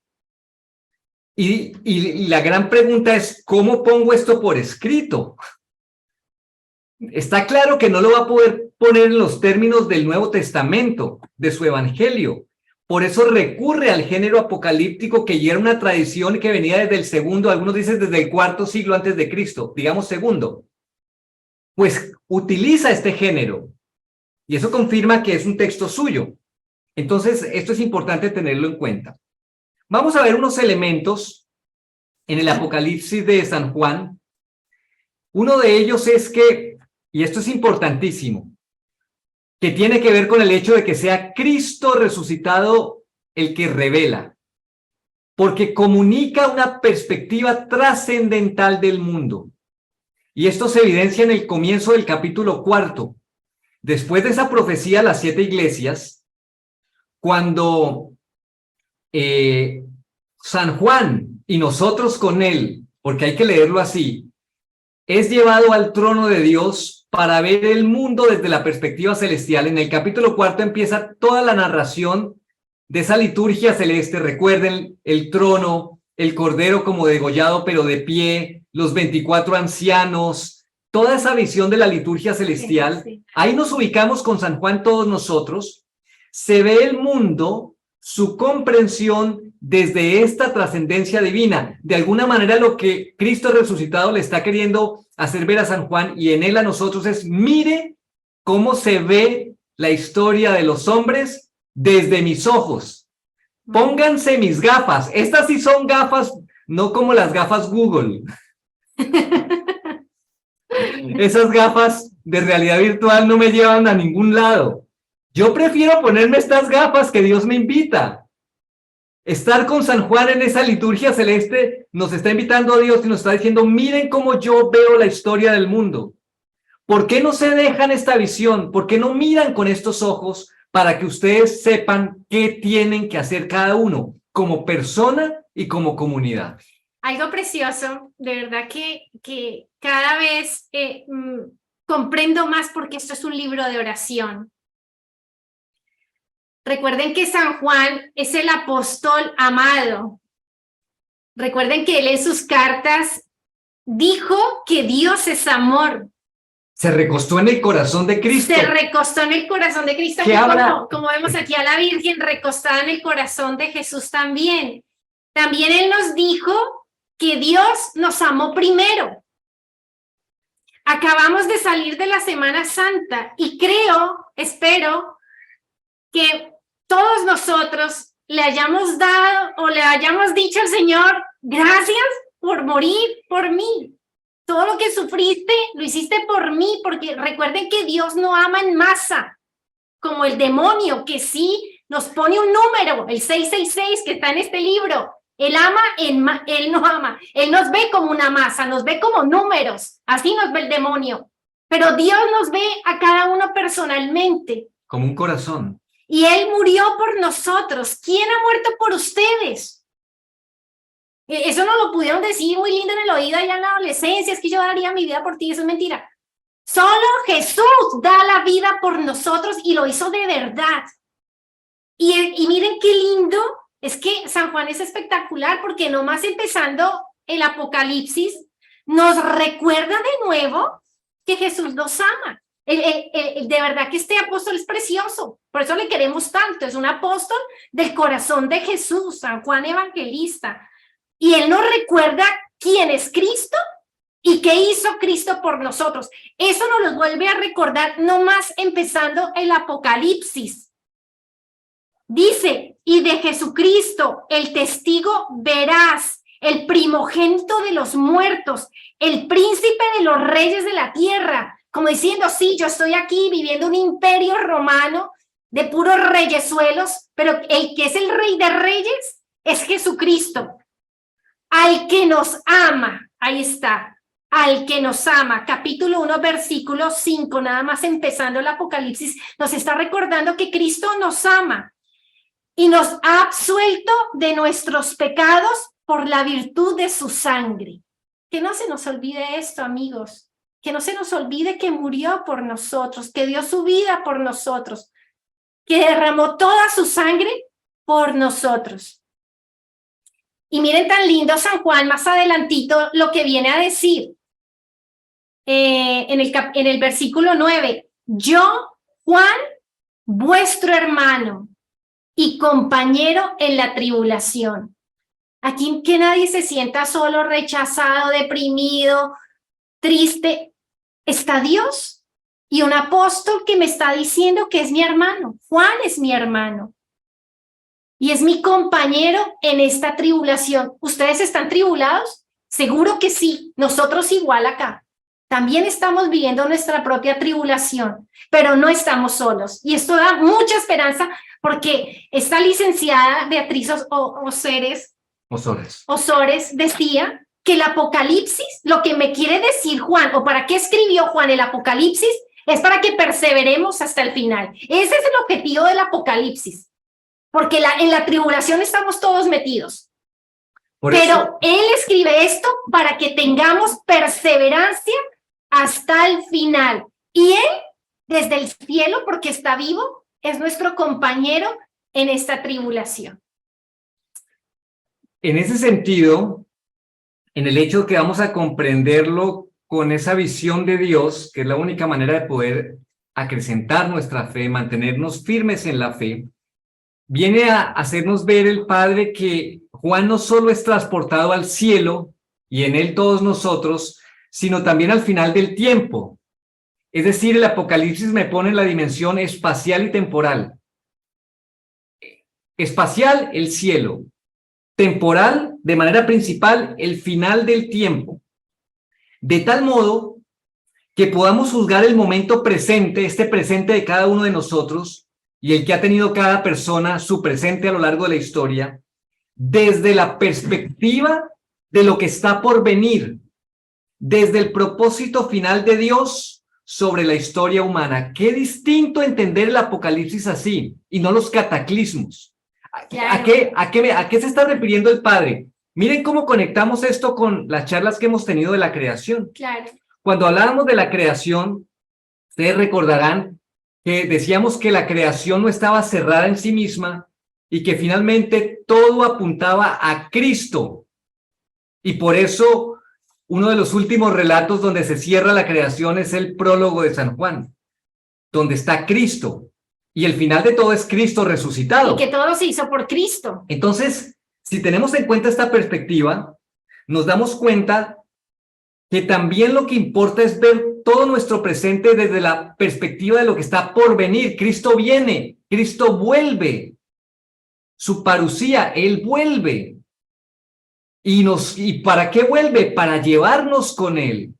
y la gran pregunta es, ¿cómo pongo esto por escrito? Está claro que no lo va a poder poner en los términos del Nuevo Testamento, de su evangelio. Por eso recurre al género apocalíptico, que ya era una tradición que venía desde el segundo, algunos dicen desde el cuarto siglo antes de Cristo, digamos segundo. Pues utiliza este género, y eso confirma que es un texto suyo. Entonces, esto es importante tenerlo en cuenta. Vamos a ver unos elementos en el Apocalipsis de San Juan. Uno de ellos es que, y esto es importantísimo, que tiene que ver con el hecho de que sea Cristo resucitado el que revela, porque comunica una perspectiva trascendental del mundo. Y esto se evidencia en el comienzo del capítulo 4. Después de esa profecía a las 7 iglesias, cuando San Juan, y nosotros con él, porque hay que leerlo así, es llevado al trono de Dios para ver el mundo desde la perspectiva celestial. En el capítulo 4 empieza toda la narración de esa liturgia celeste. Recuerden el trono, el cordero como degollado pero de pie, los 24 ancianos, toda esa visión de la liturgia celestial. Sí, sí. Ahí nos ubicamos con San Juan todos nosotros. Se ve el mundo, su comprensión desde esta trascendencia divina. De alguna manera lo que Cristo resucitado le está queriendo hacer ver a San Juan y en él a nosotros es: mire cómo se ve la historia de los hombres desde mis ojos. Pónganse mis gafas. Estas sí son gafas, no como las gafas Google. Esas gafas de realidad virtual no me llevan a ningún lado. Yo prefiero ponerme estas gafas que Dios me invita. Estar con San Juan en esa liturgia celeste nos está invitando a Dios y nos está diciendo: miren cómo yo veo la historia del mundo. ¿Por qué no se dejan esta visión? ¿Por qué no miran con estos ojos para que ustedes sepan qué tienen que hacer cada uno como persona y como comunidad? Algo precioso, de verdad que cada vez comprendo más porque esto es un libro de oración. Recuerden que San Juan es el apóstol amado. Recuerden que él en sus cartas dijo que Dios es amor. Se recostó en el corazón de Cristo. Se recostó en el corazón de Cristo, como vemos aquí a la Virgen recostada en el corazón de Jesús también. También él nos dijo que Dios nos amó primero. Acabamos de salir de la Semana Santa y espero que todos nosotros le hayamos dado o le hayamos dicho al Señor: gracias por morir por mí. Todo lo que sufriste, lo hiciste por mí, porque recuerden que Dios no ama en masa, como el demonio, que sí nos pone un número, el 666 que está en este libro. Él no ama, él nos ve como una masa, nos ve como números, así nos ve el demonio. Pero Dios nos ve a cada uno personalmente. Como un corazón. Y él murió por nosotros. ¿Quién ha muerto por ustedes? Eso no lo pudieron decir muy lindo en el oído allá en la adolescencia: es que yo daría mi vida por ti. Eso es mentira. Solo Jesús da la vida por nosotros y lo hizo de verdad. Y miren qué lindo, es que San Juan es espectacular porque nomás empezando el Apocalipsis nos recuerda de nuevo que Jesús nos ama. De verdad que este apóstol es precioso, por eso le queremos tanto. Es un apóstol del corazón de Jesús, San Juan Evangelista. Y él nos recuerda quién es Cristo y qué hizo Cristo por nosotros. Eso nos lo vuelve a recordar nomás empezando el Apocalipsis. Dice: y de Jesucristo, el testigo veraz, el primogénito de los muertos, el príncipe de los reyes de la tierra. Como diciendo: sí, yo estoy aquí viviendo un imperio romano de puros reyesuelos, pero el que es el rey de reyes es Jesucristo. Al que nos ama, ahí está, al que nos ama. Capítulo 1, versículo 5, nada más empezando el Apocalipsis, nos está recordando que Cristo nos ama y nos ha absuelto de nuestros pecados por la virtud de su sangre. Que no se nos olvide esto, amigos, que no se nos olvide que murió por nosotros, que dio su vida por nosotros, que derramó toda su sangre por nosotros. Y miren tan lindo San Juan más adelantito lo que viene a decir en el versículo 9. Yo, Juan, vuestro hermano y compañero en la tribulación. Aquí que nadie se sienta solo, rechazado, deprimido, triste. Está Dios y un apóstol que me está diciendo que es mi hermano. Juan es mi hermano y es mi compañero en esta tribulación. ¿Ustedes están tribulados? Seguro que sí. Nosotros igual acá. También estamos viviendo nuestra propia tribulación, pero no estamos solos. Y esto da mucha esperanza porque esta licenciada Beatriz Osores decía que el Apocalipsis, lo que me quiere decir Juan, o para qué escribió Juan el Apocalipsis, es para que perseveremos hasta el final. Ese es el objetivo del Apocalipsis, porque en la tribulación estamos todos metidos. Pero él escribe esto para que tengamos perseverancia hasta el final. Y Él, desde el cielo, porque está vivo, es nuestro compañero en esta tribulación. En ese sentido, en el hecho de que vamos a comprenderlo con esa visión de Dios, que es la única manera de poder acrecentar nuestra fe, mantenernos firmes en la fe, viene a hacernos ver el Padre que Juan no solo es transportado al cielo y en él todos nosotros, sino también al final del tiempo. Es decir, el Apocalipsis me pone en la dimensión espacial y temporal. Espacial, el cielo. Temporal, de manera principal, el final del tiempo. De tal modo que podamos juzgar el momento presente, este presente de cada uno de nosotros y el que ha tenido cada persona su presente a lo largo de la historia, desde la perspectiva de lo que está por venir, desde el propósito final de Dios sobre la historia humana. Qué distinto entender el Apocalipsis así y no los cataclismos. Claro. ¿A qué se está refiriendo el Padre? Miren cómo conectamos esto con las charlas que hemos tenido de la creación. Claro. Cuando hablábamos de la creación, ustedes recordarán que decíamos que la creación no estaba cerrada en sí misma y que finalmente todo apuntaba a Cristo. Y por eso uno de los últimos relatos donde se cierra la creación es el prólogo de San Juan, donde está Cristo. Y el final de todo es Cristo resucitado. Y que todo se hizo por Cristo. Entonces, si tenemos en cuenta esta perspectiva, nos damos cuenta que también lo que importa es ver todo nuestro presente desde la perspectiva de lo que está por venir. Cristo viene, Cristo vuelve. Su parusía, Él vuelve. ¿Y para qué vuelve? Para llevarnos con Él.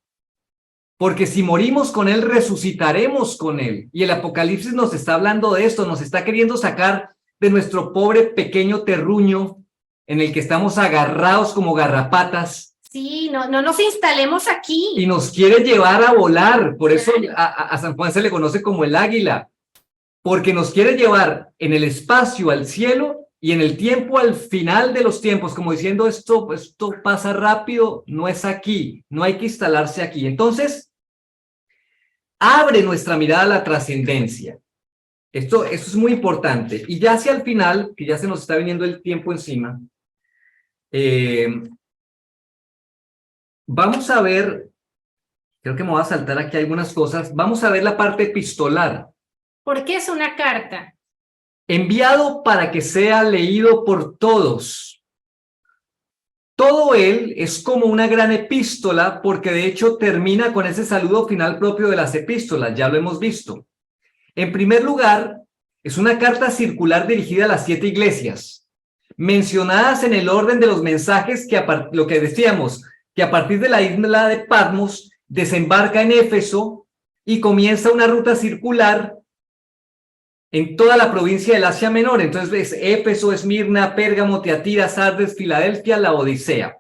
Porque si morimos con Él, resucitaremos con Él. Y el Apocalipsis nos está hablando de esto, nos está queriendo sacar de nuestro pobre pequeño terruño en el que estamos agarrados como garrapatas. Sí, no nos instalemos aquí. Y nos quiere llevar a volar. Por eso a San Juan se le conoce como el águila. Porque nos quiere llevar en el espacio al cielo y en el tiempo al final de los tiempos, como diciendo esto pasa rápido, no es aquí, no hay que instalarse aquí. Entonces, abre nuestra mirada a la trascendencia. Esto es muy importante. Y ya hacia el final, que ya se nos está viniendo el tiempo encima, vamos a ver, creo que me voy a saltar aquí algunas cosas, vamos a ver la parte epistolar. ¿Por qué es una carta? Enviado para que sea leído por todos. Todo él es como una gran epístola porque de hecho termina con ese saludo final propio de las epístolas, ya lo hemos visto. En primer lugar, es una carta circular dirigida a las 7 iglesias, mencionadas en el orden de los mensajes lo que decíamos, que a partir de la isla de Patmos desembarca en Éfeso y comienza una ruta circular en toda la provincia del Asia Menor. Entonces es Éfeso, Esmirna, Pérgamo, Tiatira, Sardes, Filadelfia, la Odisea.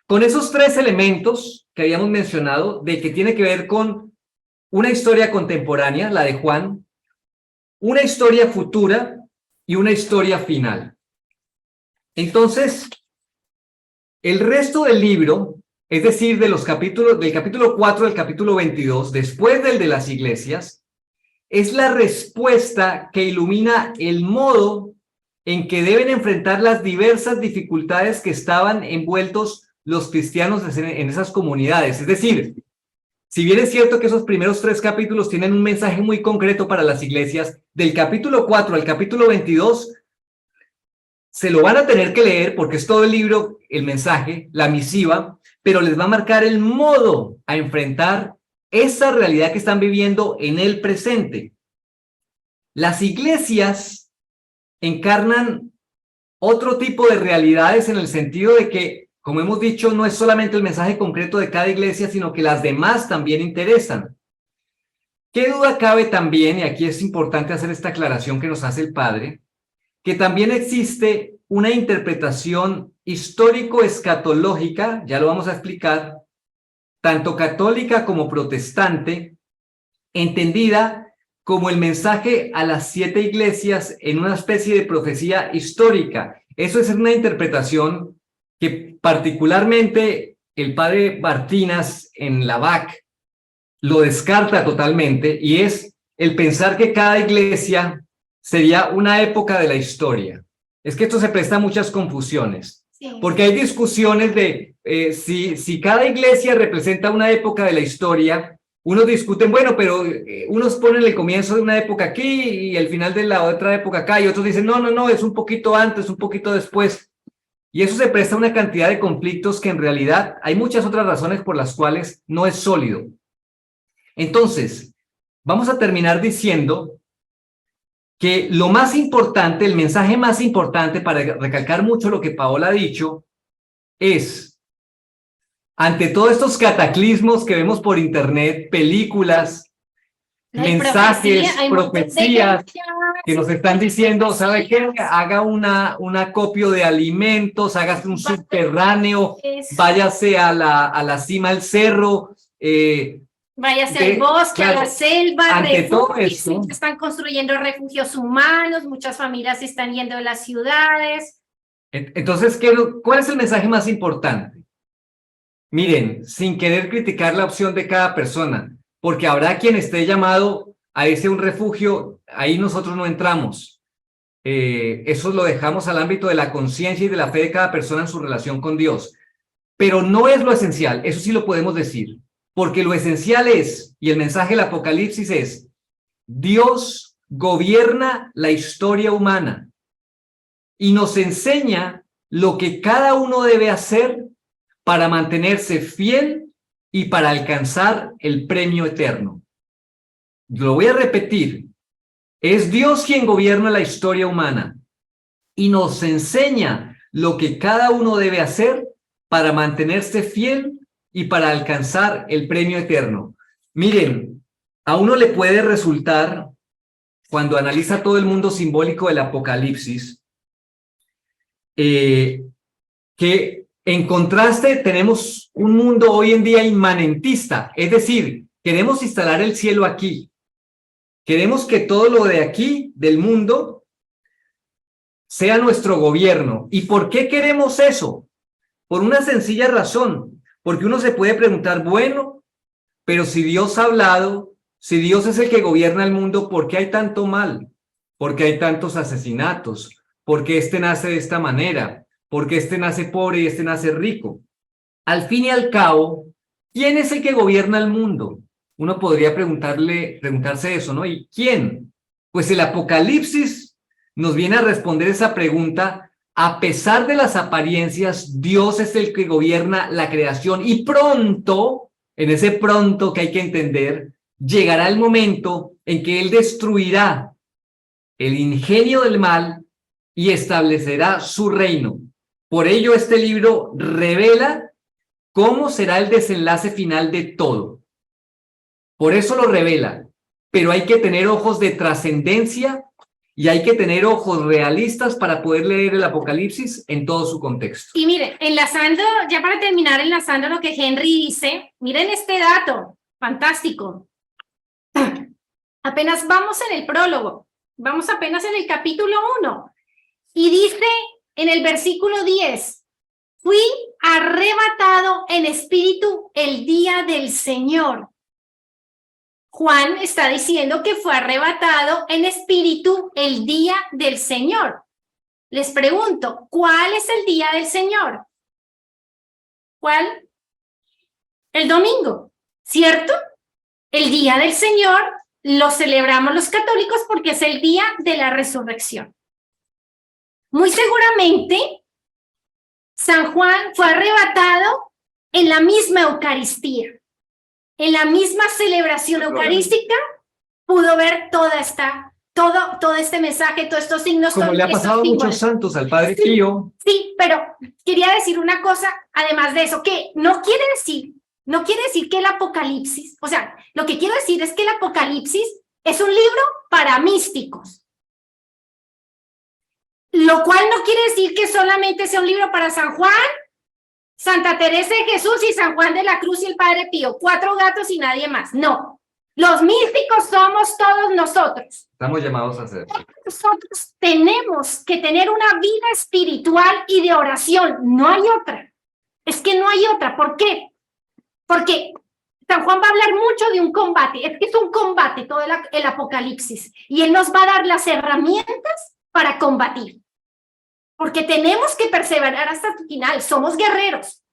Con esos 3 elementos que habíamos mencionado, de que tiene que ver con una historia contemporánea, la de Juan, una historia futura y una historia final. Entonces, el resto del libro, es decir, del capítulo 4 al capítulo 22, después del de las iglesias, es la respuesta que ilumina el modo en que deben enfrentar las diversas dificultades que estaban envueltos los cristianos en esas comunidades. Es decir, si bien es cierto que esos primeros 3 capítulos tienen un mensaje muy concreto para las iglesias, del capítulo 4 al capítulo 22, se lo van a tener que leer porque es todo el libro, el mensaje, la misiva, pero les va a marcar el modo a enfrentar esa realidad que están viviendo en el presente. Las iglesias encarnan otro tipo de realidades en el sentido de que, como hemos dicho, no es solamente el mensaje concreto de cada iglesia, sino que las demás también interesan. ¿Qué duda cabe también, y aquí es importante hacer esta aclaración que nos hace el Padre, que también existe una interpretación histórico-escatológica, ya lo vamos a explicar, tanto católica como protestante, entendida como el mensaje a las 7 iglesias en una especie de profecía histórica. Eso es una interpretación que particularmente el padre Bartinas en la BAC lo descarta totalmente, y es el pensar que cada iglesia sería una época de la historia. Es que esto se presta a muchas confusiones, Sí. porque hay discusiones de si cada iglesia representa una época de la historia. Unos discuten, bueno, pero unos ponen el comienzo de una época aquí y el final de la otra época acá, y otros dicen, no, es un poquito antes, un poquito después. Y eso se presta a una cantidad de conflictos que en realidad hay muchas otras razones por las cuales no es sólido. Entonces, vamos a terminar diciendo que lo más importante, el mensaje más importante, para recalcar mucho lo que Paola ha dicho, es, ante todos estos cataclismos que vemos por internet, películas, mensajes, profecías, que nos están diciendo, ¿sabe qué? Haga un acopio de alimentos, hágase un subterráneo, váyase a la cima del cerro, váyase al bosque, claro, a la selva, ante todo refugios, esto, están construyendo refugios humanos, muchas familias están yendo a las ciudades. Entonces, ¿cuál es el mensaje más importante? Miren, sin querer criticar la opción de cada persona, porque habrá quien esté llamado a irse a un refugio, ahí nosotros no entramos. Eso lo dejamos al ámbito de la conciencia y de la fe de cada persona en su relación con Dios. Pero no es lo esencial, eso sí lo podemos decir, porque lo esencial es, y el mensaje del Apocalipsis es, Dios gobierna la historia humana y nos enseña lo que cada uno debe hacer para mantenerse fiel y para alcanzar el premio eterno. Lo voy a repetir. Es Dios quien gobierna la historia humana y nos enseña lo que cada uno debe hacer para mantenerse fiel y para alcanzar el premio eterno. Miren, a uno le puede resultar, cuando analiza todo el mundo simbólico del Apocalipsis, que en contraste tenemos un mundo hoy en día inmanentista, es decir, queremos instalar el cielo aquí, queremos que todo lo de aquí, del mundo, sea nuestro gobierno. ¿Y por qué queremos eso? Por una sencilla razón, porque uno se puede preguntar, bueno, pero si Dios ha hablado, si Dios es el que gobierna el mundo, ¿por qué hay tanto mal? ¿Por qué hay tantos asesinatos? ¿Por qué este nace de esta manera? ¿Por qué este nace pobre y este nace rico? Al fin y al cabo, ¿quién es el que gobierna el mundo? Uno podría preguntarse eso, ¿no? ¿Y quién? Pues el Apocalipsis nos viene a responder esa pregunta. A pesar de las apariencias, Dios es el que gobierna la creación y pronto, en ese pronto que hay que entender, llegará el momento en que Él destruirá el ingenio del mal y establecerá su reino. Por ello, este libro revela cómo será el desenlace final de todo. Por eso lo revela, pero hay que tener ojos de trascendencia y hay que tener ojos realistas para poder leer el Apocalipsis en todo su contexto. Y miren, enlazando, ya para terminar, enlazando lo que Henry dice, miren este dato, fantástico. Apenas vamos en el prólogo, vamos apenas en el capítulo 1, y dice en el versículo 10, fui arrebatado en espíritu el día del Señor. Juan está diciendo que fue arrebatado en espíritu el día del Señor. Les pregunto, ¿cuál es el día del Señor? ¿Cuál? El domingo, ¿cierto? El día del Señor lo celebramos los católicos porque es el día de la resurrección. Muy seguramente, San Juan fue arrebatado en la misma Eucaristía. En la misma celebración eucarística pudo ver todo este mensaje, todos estos signos. Como le ha pasado a muchos santos, al Padre Pío. Sí, pero quería decir una cosa, además de eso, que no quiere decir que el Apocalipsis, o sea, lo que quiero decir es que el Apocalipsis es un libro para místicos. Lo cual no quiere decir que solamente sea un libro para San Juan, Santa Teresa de Jesús y San Juan de la Cruz y el Padre Pío, 4 gatos y nadie más. No, los místicos somos todos nosotros. Estamos llamados a hacer. Nosotros tenemos que tener una vida espiritual y de oración. No hay otra. Es que no hay otra. ¿Por qué? Porque San Juan va a hablar mucho de un combate. Es que es un combate todo el Apocalipsis. Y él nos va a dar las herramientas para combatir. Porque tenemos que perseverar hasta el final. Somos guerreros.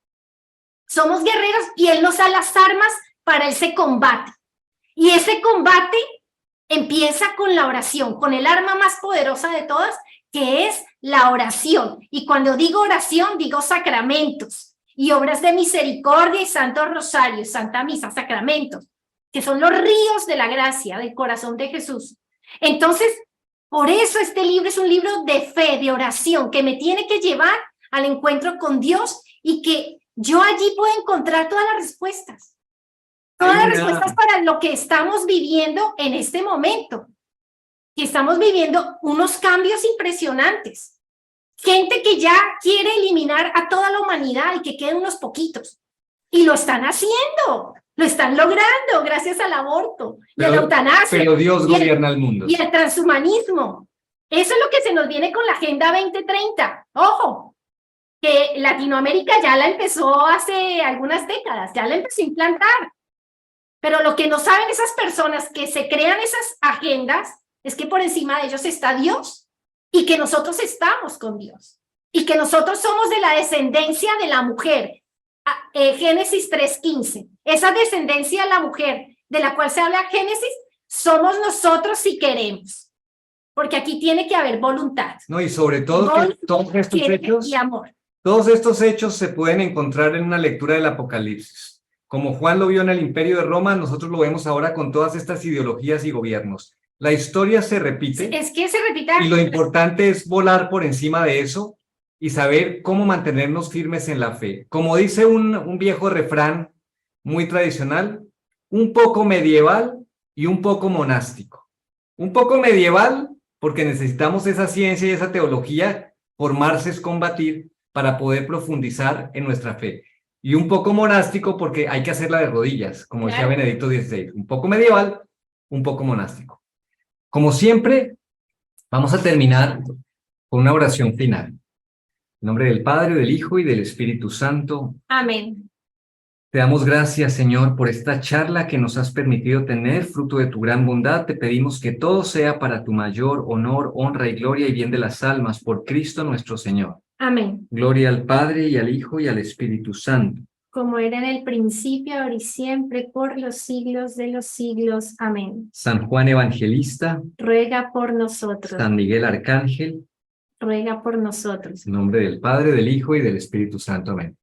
Somos guerreros y él nos da las armas para ese combate. Y ese combate empieza con la oración, con el arma más poderosa de todas, que es la oración. Y cuando digo oración, digo sacramentos y obras de misericordia y Santo Rosario, Santa Misa, sacramentos, que son los ríos de la gracia del corazón de Jesús. Entonces, por eso este libro es un libro de fe, de oración, que me tiene que llevar al encuentro con Dios y que yo allí puedo encontrar todas las respuestas. Todas las respuestas para lo que estamos viviendo en este momento. Que estamos viviendo unos cambios impresionantes. Gente que ya quiere eliminar a toda la humanidad y que queden unos poquitos. Y lo están haciendo, lo están logrando gracias al aborto y a la eutanasia. Pero Dios gobierna el mundo. Y al transhumanismo. Eso es lo que se nos viene con la Agenda 2030. Ojo, que Latinoamérica ya la empezó hace algunas décadas, ya la empezó a implantar. Pero lo que no saben esas personas que se crean esas agendas es que por encima de ellos está Dios y que nosotros estamos con Dios y que nosotros somos de la descendencia de la mujer. Génesis 3:15. Esa descendencia de la mujer de la cual se habla en Génesis somos nosotros si queremos. Porque aquí tiene que haber voluntad. No, y sobre todo que todos estos hechos, y amor. Todos estos hechos se pueden encontrar en una lectura del Apocalipsis. Como Juan lo vio en el Imperio de Roma, nosotros lo vemos ahora con todas estas ideologías y gobiernos. La historia se repite. Es que se repite. Y lo importante es volar por encima de eso y saber cómo mantenernos firmes en la fe. Como dice un viejo refrán muy tradicional, un poco medieval y un poco monástico. Un poco medieval porque necesitamos esa ciencia y esa teología, formarse es combatir para poder profundizar en nuestra fe. Y un poco monástico porque hay que hacerla de rodillas, como decía Benedicto XVI. Un poco medieval, un poco monástico. Como siempre, vamos a terminar con una oración final. En nombre del Padre, del Hijo y del Espíritu Santo. Amén. Te damos gracias, Señor, por esta charla que nos has permitido tener, fruto de tu gran bondad. Te pedimos que todo sea para tu mayor honor, honra y gloria y bien de las almas, por Cristo nuestro Señor. Amén. Gloria al Padre, y al Hijo, y al Espíritu Santo. Como era en el principio, ahora y siempre, por los siglos de los siglos. Amén. San Juan Evangelista, ruega por nosotros. San Miguel Arcángel, ruega por nosotros. en nombre del Padre, del Hijo y del Espíritu Santo. Amén.